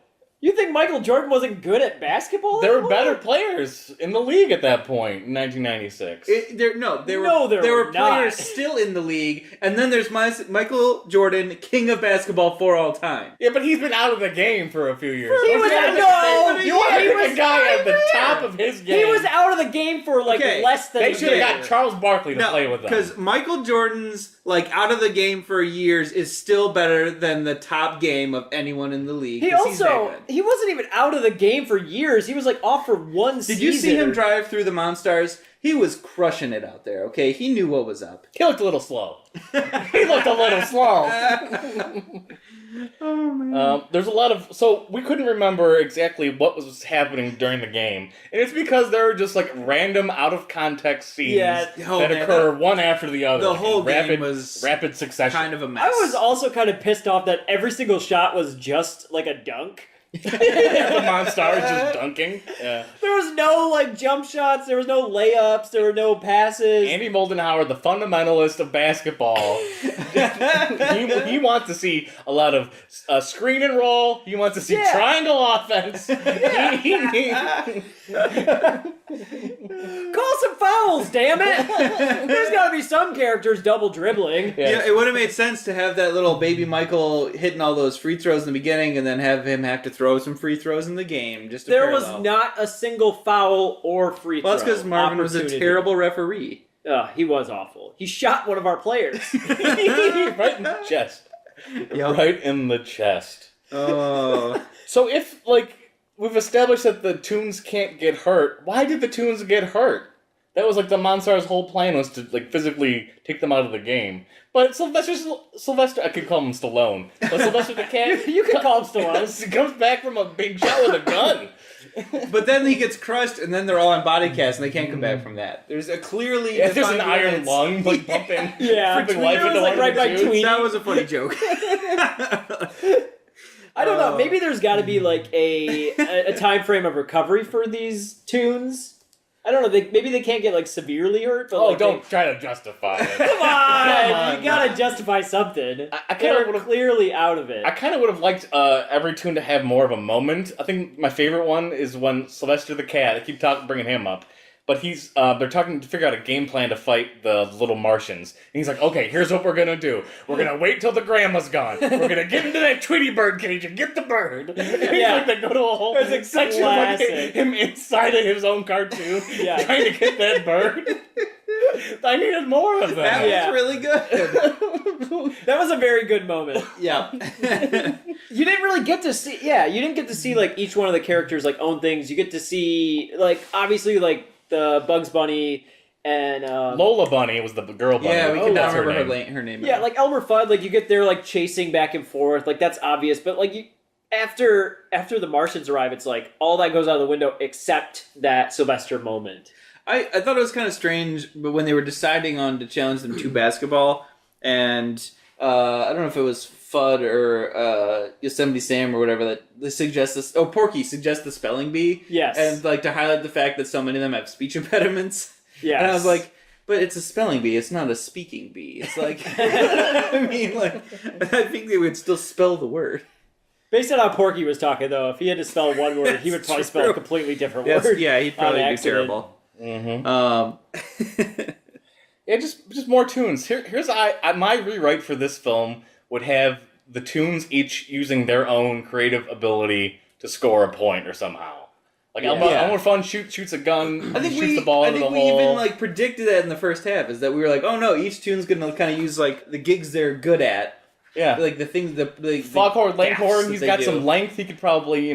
You think Michael Jordan wasn't good at basketball There were anymore? better players in the league at that point in 1996. There were not. players still in the league, and then there's Michael Jordan, king of basketball for all time. Yeah, but he's been out of the game for a few years. He was out- no, You want he to pick was a guy at the right top there. of his game. He was out of the game for like Okay, less than They a should have year. got Charles Barkley to play with them. Because Michael Jordan's like out of the game for years is still better than the top game of anyone in the league. He 'cause he's that also good. he wasn't even out of the game for years. He was like off for one season. Did you see him drive through the Monstars? He was crushing it out there. Okay, he knew what was up. He looked a little slow. He looked a little slow. Oh man. There's a lot of... So, we couldn't remember exactly what was happening during the game. And it's because there were just, like, random, out-of-context scenes Yeah. Oh, that man, occur one after the other. the like, whole in game was rapid succession. kind of a mess. I was also kind of pissed off that every single shot was just like a dunk. The Monstars just dunking. Yeah. There was no like jump shots. There was no layups. There were no passes. Andy Moldenhauer, the fundamentalist of basketball, he wants to see a lot of screen and roll. He wants to see Yeah. triangle offense. Call some fouls, damn it! There's got to be some characters double dribbling. Yeah, it would have made sense to have that little baby Michael hitting all those free throws in the beginning, and then have him have to throw some free throws in the game. Just to There was parallel. not a single foul or free throw. Well, that's because Marvin was a opportunity. terrible referee. He was awful. He shot one of our players. Right in the chest. Yep. Right in the chest. Oh. So if, like, we've established that the Toons can't get hurt, why did the Toons get hurt? That was, like, the Monstars' whole plan was to, like, physically take them out of the game. But Sylvester, I could call him Stallone, but Sylvester the Cat... You can call him Stallone. He comes back from a big shot with a gun. But then he gets crushed, and then they're all on body cast, and they can't come back from that. There's a clearly Yeah, there's an defined iron limits. lung, like, pumping Yeah, freaking life it was, into like, one right of by the dudes. Tweety. That was a funny joke. I don't know. Maybe there's got to be like a time frame of recovery for these tunes. I don't know. Maybe they can't get like severely hurt. But, Oh, like, don't try to justify it. Come on, on. you gotta justify something. I kinda They're would've- clearly out of it. I kind of would have liked every tune to have more of a moment. I think my favorite one is when Sylvester the Cat, I keep bringing him up, but they're talking to figure out a game plan to fight the little Martians. And he's like, okay, here's what we're going to do. We're going to wait till the grandma's gone. We're going to get into that Tweety bird cage and get the bird. And Yeah. like, they go to a whole It's a section of like, classic. him inside of his own cartoon Yeah. trying to get that bird. I needed more of That that. Yeah. was really good. That was a very good moment. Yeah. You didn't really get to see. Yeah, you didn't get to see like each one of the characters like own things. You get to see like obviously like the Bugs Bunny and Lola Bunny was the girl bunny. Yeah, we Oh, can now that's her remember name. her name. yeah, like Elmer Fudd. Like you get there like chasing back and forth. Like that's obvious, but like you. After the Martians arrive, it's like all that goes out of the window except that Sylvester moment. I thought it was kind of strange, but when they were deciding on to challenge them to basketball, and I don't know if it was Fudd or Yosemite Sam or whatever that they suggest this. Oh, Porky suggests the spelling bee. Yes. and like to highlight the fact that so many of them have speech impediments. Yeah, And I was like, but it's a spelling bee. It's not a speaking bee. It's like, I mean, like, I think they would still spell the word. based on how Porky was talking, though, if he had to spell one word, he would probably spell a true. completely different Yes, word. yeah, he'd probably on do accident. terrible. Mm-hmm. Yeah, just more tunes. Here's my rewrite for this film would have the tunes each using their own creative ability to score a point or somehow. Like Elmer Fudd shoots a gun, I think shoots the ball I into think the we hole. even like predicted that in the first half. Is that we were like, oh no, each tune's gonna kind of use like the gigs they're good at, yeah, like the things the Foghorn gaps Leghorn. that He's they got do. some length. He could probably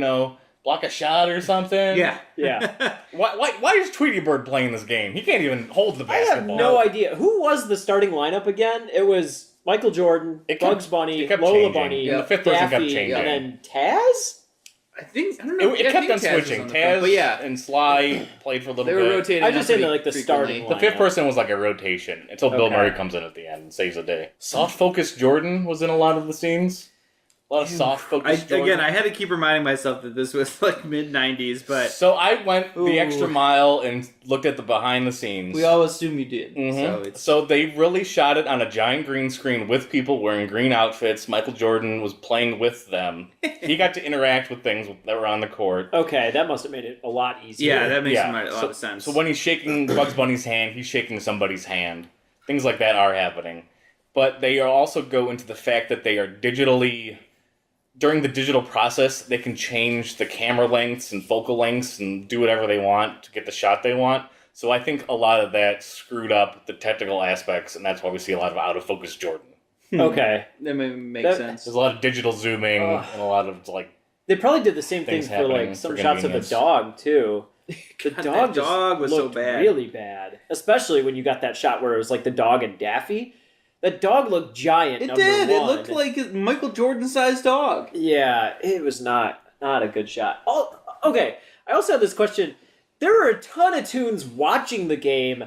block a shot or something. Yeah. Yeah. Why is Tweety Bird playing this game? He can't even hold the I have basketball. no idea. Who was the starting lineup again? It was Michael Jordan, It kept- Bugs Bunny, it kept Lola changing. Bunny, Yeah, the fifth person kept Daffy, changing. and then Taz? I don't know. It Yeah, I kept think on Taz was switching. on the front, Taz but yeah, and Sly played for a little they bit. were rotating. I just up say pretty like the frequently. starting The fifth lineup. person was like a rotation until Bill Okay. Murray comes in at the end and saves the day. Soft focus Jordan was in a lot of the scenes. A lot of soft focus Jordan. Again, I had to keep reminding myself that this was like mid '90s, but So I went the Ooh. extra mile and looked at the behind the scenes. we all assume you did. Mhm. So it's So they really shot it on a giant green screen with people wearing green outfits. Michael Jordan was playing with them. He got to interact with things that were on the court. Okay, that must have made it a lot easier. yeah, that makes Yeah. a lot of sense. So when he's shaking Bugs Bunny's hand, he's shaking somebody's hand. Things like that are happening. But they also go into the fact that they are digitally... During the digital process, they can change the camera lengths and focal lengths and do whatever they want to get the shot they want. So I think a lot of that screwed up the technical aspects, and that's why we see a lot of out-of-focus Jordan. Okay. that may make That- sense. There's a lot of digital zooming Ugh. and a lot of, like... They probably did the same thing Things for happening like some for shots of the convenience. dog too. The God, dog, that just dog was so looked bad. really bad, especially when you got that shot where it was like the dog and Daffy. That dog looked giant. It number did. It one. looked like a Michael Jordan-sized dog. Yeah, it was not a good shot. Oh, okay. I also have this question. There are a ton of Toons watching the game.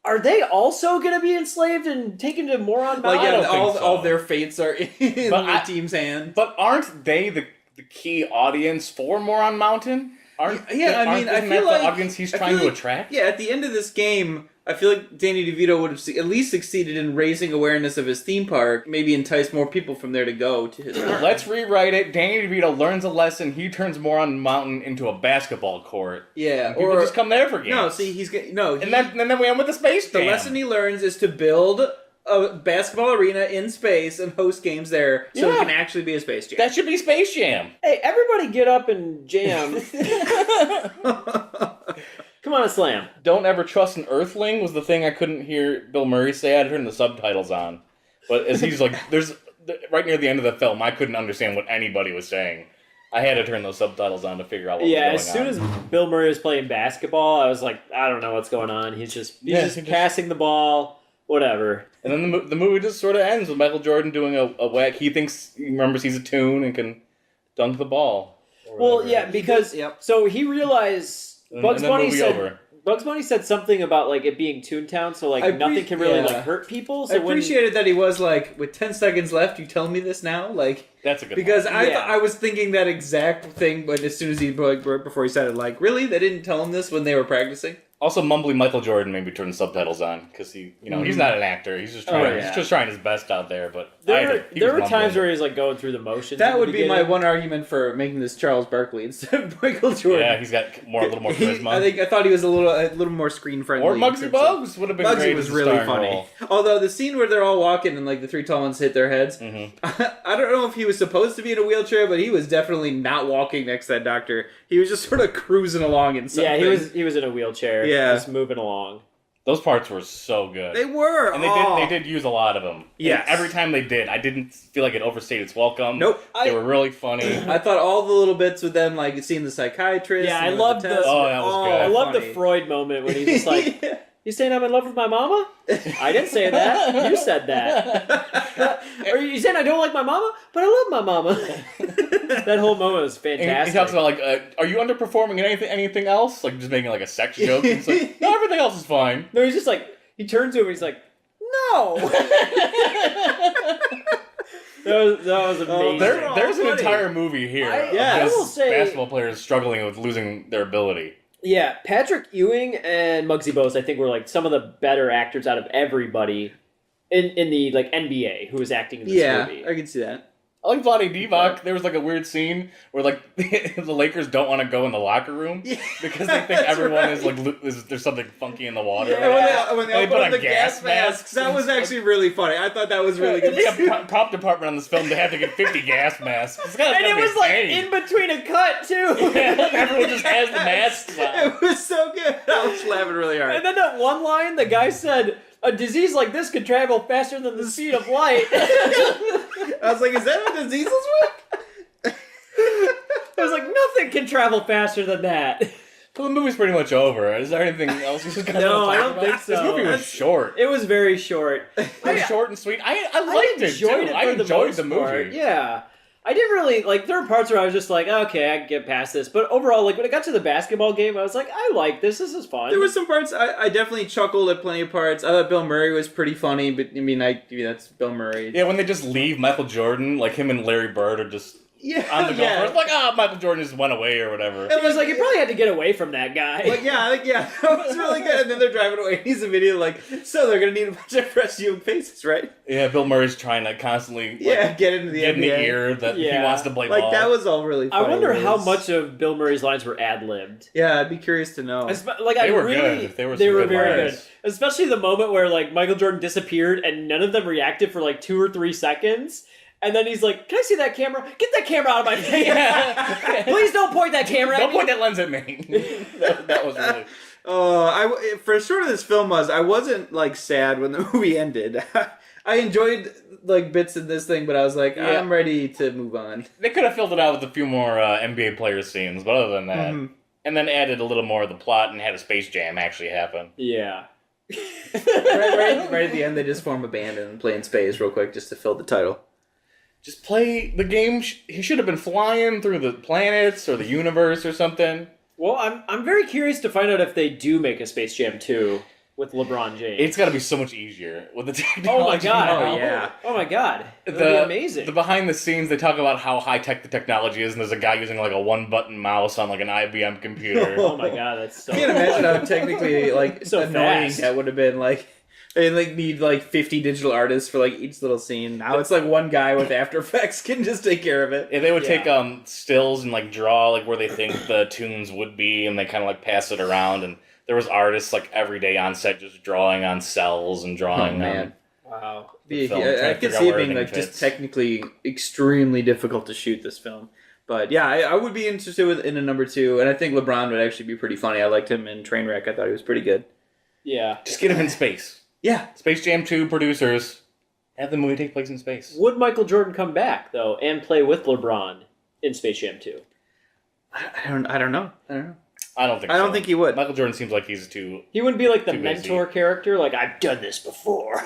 Are they also going to be enslaved and taken to Moron Mountain? Like, don't yeah, think all, so. all their fates are in But the I- team's hands. But aren't they the key audience for Moron Mountain? Aren't I mean, I isn't feel that like the audience he's I trying feel to like- attract? Yeah, at the end of this game, I feel like Danny DeVito would have at least succeeded in raising awareness of his theme park, maybe entice more people from there to go to his park. Let's rewrite it. Danny DeVito learns a lesson. He turns Moron Mountain into a basketball court. Yeah, People or just come there for games. no, see, he's no, he, and then we end with the space the jam. lesson he learns is to build a basketball arena in space and host games there, so it Yeah. can actually be a space jam. That should be Space Jam. Hey, everybody get up and jam. Come on, Slam. Don't ever trust an Earthling was the thing I couldn't hear Bill Murray say. I had to turn the subtitles on, but as he's like, there's right near the end of the film, I couldn't understand what anybody was saying. I had to turn those subtitles on to figure out what Yeah, was as going soon on. as Bill Murray was playing basketball, I was like, I don't know what's going on. He's just Yeah, he just- passing the ball, whatever. And then the movie just sort of ends with Michael Jordan doing a whack. He remembers he's a toon and can dunk the ball. or Well, whatever. yeah, because Yep. so he realized And- Bugs and then Bunny movie said over. Bugs Bunny said something about like it being Toontown, so like I nothing can really yeah. like hurt people. So I appreciated that he was like, with 10 seconds left, you tell me this now? Like, That's a good because line. I was thinking that exact thing, but as soon as he, like, before he said it, like, really? They didn't tell him this when they were practicing? Also, mumbly Michael Jordan maybe turn subtitles on because he, he's not an actor. He's just trying. yeah. He's just trying his best out there. But there he were was times mumbling. where he's like going through the motions. That in the would be my beginning. one argument for making this Charles Barkley instead of Michael Jordan. Yeah, he's got a little more charisma. I thought he was a little more screen friendly. Or Muggsy Bogues would have been great. Muggsy was as a really starring funny. role. Although the scene where they're all walking and like the three tall ones hit their heads, Mm-hmm. I don't know if he was supposed to be in a wheelchair, but he was definitely not walking next to that doctor. He was just sort of cruising along in something. Yeah, he was in a wheelchair. Yeah. Just moving along. Those parts were so good. They were, and oh. they did use a lot of them. Yes. And every time they did, I didn't feel like it overstayed its welcome. Nope. They were really funny. I thought all the little bits with them, like seeing the psychiatrist. Yeah, and I with loved tests the- Oh, were that was all good. I love the funny. Freud moment when he's just like, "You saying I'm in love with my mama? I didn't say that. You said that. Are you saying I don't like my mama? But I love my mama." That whole moment was And fantastic. he talks about like, are you underperforming in anything else? Like just making like a sex joke. And it's like, no, everything else is fine. No, he's just like, he turns to him and he's like, "No." that was amazing. There's an funny. entire movie here. I of will just say- basketball players struggling with losing their ability. Yeah, Patrick Ewing and Muggsy Bogues, I think, were like some of the better actors out of everybody in the like NBA who was acting in this Yeah, movie. I can see that. I like Vlade Divac. There was like a weird scene where like the Lakers don't want to go in the locker room because they think That's everyone right. is like there's something funky in the water. And when they And they opened put up on the gas gas masks, that masks. was actually really funny. I thought that was really It'd good. be a prop department on this film. They have to get 50 gas masks. It's gotta And it be was like pain. in between a cut too. Everyone just has the masks on. It was so good. I was laughing really hard. And then that one line, the guy said, "A disease like this could travel faster than the speed of light." I was like, is that how diseases work? I was like, nothing can travel faster than that. Well, the movie's pretty much over. Is there anything else you guys No, want I to don't talk think about? so. This movie was short. It was very short. It was short and sweet. I liked it, too. I for the enjoyed most the movie. part. Yeah. I didn't really, like, there were parts where I was just like, okay, I can get past this. But overall, like, when it got to the basketball game, I was like, I like this. This is fun. There were some parts I definitely chuckled at plenty of parts. I thought Bill Murray was pretty funny, but I mean, that's Bill Murray. Yeah, when they just leave Michael Jordan, like him and Larry Bird are just on the go yeah. first. Like, Michael Jordan just went away or whatever. It was like, you probably had to get away from that guy. Like, yeah, that was really good. And then they're driving away, and he's immediately like, so they're gonna need a bunch of fresh young faces, right? Yeah, Bill Murray's trying to constantly Get into the get in the NBA. ear that he Yeah. wants to play Like, ball. that was all really funny. I wonder how It was- much of Bill Murray's lines were ad-libbed. Yeah, I'd be curious to know. Like, They I were really, good. They were they some were good very lines. good. Especially the moment where, like, Michael Jordan disappeared and none of them reacted for, like, 2 or 3 seconds. And then he's like, can I see that camera? Get that camera out of my face. Please don't point that camera at Don't me. point that lens at me. that was really... For sure, this film was. I wasn't like sad when the movie ended. I enjoyed like bits of this thing, but I was like, Yeah. I'm ready to move on. They could have filled it out with a few more NBA player scenes, but other than that... And then added a little more of the plot and had a Space Jam actually happen. Yeah. right at the end, they just form a band and play in space real quick just to fill the title. Just play the game. He should have been flying through the planets or the universe or something. Well, I'm very curious to find out if they do make a Space Jam 2 with LeBron James. It's got to be so much easier with the technology. Oh my god! Oh, yeah. Oh my god! That'd be amazing. The behind the scenes, they talk about how high tech the technology is, and there's a guy using like a 1-button mouse on like an IBM computer. Oh my god, that's so. I can't imagine how technically like So annoying fast. that would have been. Like they like need like 50 digital artists for like each little scene. Now it's like one guy with After Effects can just take care of it. Yeah, they would Yeah. take stills and like draw like where they think the tunes would be, and they kind of like pass it around. And there was artists like every day on set just drawing on cells and Oh drawing man. Wow. Yeah, film, trying to I could figure out see it where being like everything just fits. technically extremely difficult to shoot this film. But yeah, I would be interested in a number 2, and I think LeBron would actually be pretty funny. I liked him in Trainwreck. I thought he was pretty good. Yeah. Just get him in space. Yeah. Space Jam 2 producers have the movie take place in space. Would Michael Jordan come back though and play with LeBron in Space Jam 2? I don't know. I don't think. I don't so. think he would. Michael Jordan seems like he's too. He wouldn't be like the Too busy. mentor character. Like, I've done this before.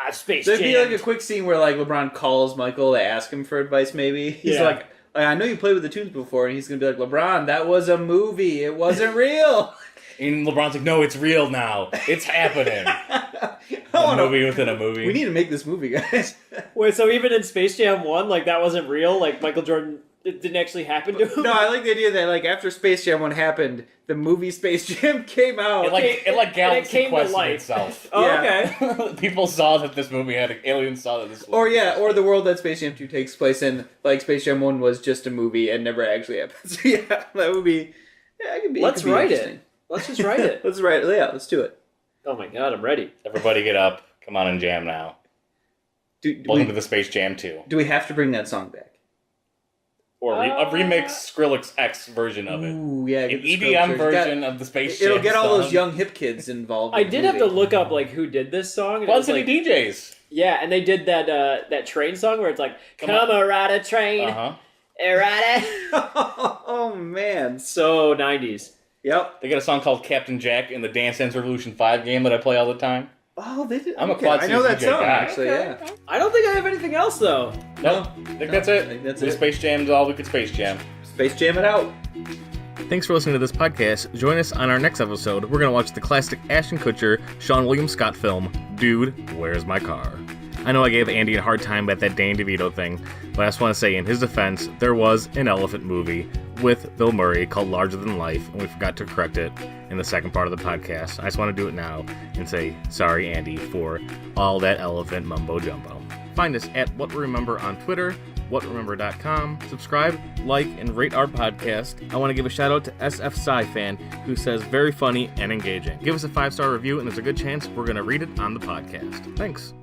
I've Space There'd Jam. be like a quick scene where like LeBron calls Michael to ask him for advice. Maybe he's Yeah. like, I know you played with the Tunes before, and he's gonna be like, LeBron, that was a movie. It wasn't real. And LeBron's like, no, it's real now. It's happening. I A wanna- movie within a movie. We need to make this movie, guys. Wait, so even in Space Jam 1, like, that wasn't real? Like, Michael Jordan, it didn't actually happen to him? No, I like the idea that like after Space Jam 1 happened, the movie Space Jam came out. It like Galaxy came to quested life. itself. Oh, Yeah. okay. People saw that this movie had aliens saw that this. Or the world that Space Jam 2 takes place in, like Space Jam 1 was just a movie and never actually happened. So yeah, that would be. Yeah, it could be. Let's could be write interesting. it. Let's just write it. Let's write it. Yeah, let's do it. Oh my god, I'm ready. Everybody get up! Come on and jam now. Do Welcome to we, the Space Jam 2, do we have to bring that song back? or a remix Skrillex X version of it, Ooh, yeah. an get the EDM Skrillex. version of the Space Jam. It'll get all those song. young hip kids involved. I in the did have to movie. look up, like, who did this song. And it Quad was, City like, DJs. yeah, and they did that train song where it's like, Come come on. a ride a train, Uh huh. ride it. Oh man. So 90s. Yep. They got a song called Captain Jack in the Dance Dance Revolution 5 game that I play all the time. Oh, they did. I'm a okay. Quad I know City that DJ song guy. actually. Okay. Yeah. I don't think I have anything else, though. Nope. I think that's it. I think that's We it. Space Jam's all we could Space Jam. Space Jam it out. Thanks for listening to this podcast. Join us on our next episode. We're going to watch the classic Ashton Kutcher, Sean William Scott film, Dude, Where's My Car? I know I gave Andy a hard time about that Danny DeVito thing, but I just want to say in his defense, there was an elephant movie with Bill Murray called Larger Than Life, and we forgot to correct it in the second part of the podcast. I just want to do it now and say sorry, Andy, for all that elephant mumbo jumbo. Find us at What We Remember on Twitter, whatremember.com. Subscribe, like, and rate our podcast. I want to give a shout out to SF Sci-Fan, who says very funny and engaging. Give us a 5-star review, and there's a good chance we're going to read it on the podcast. Thanks.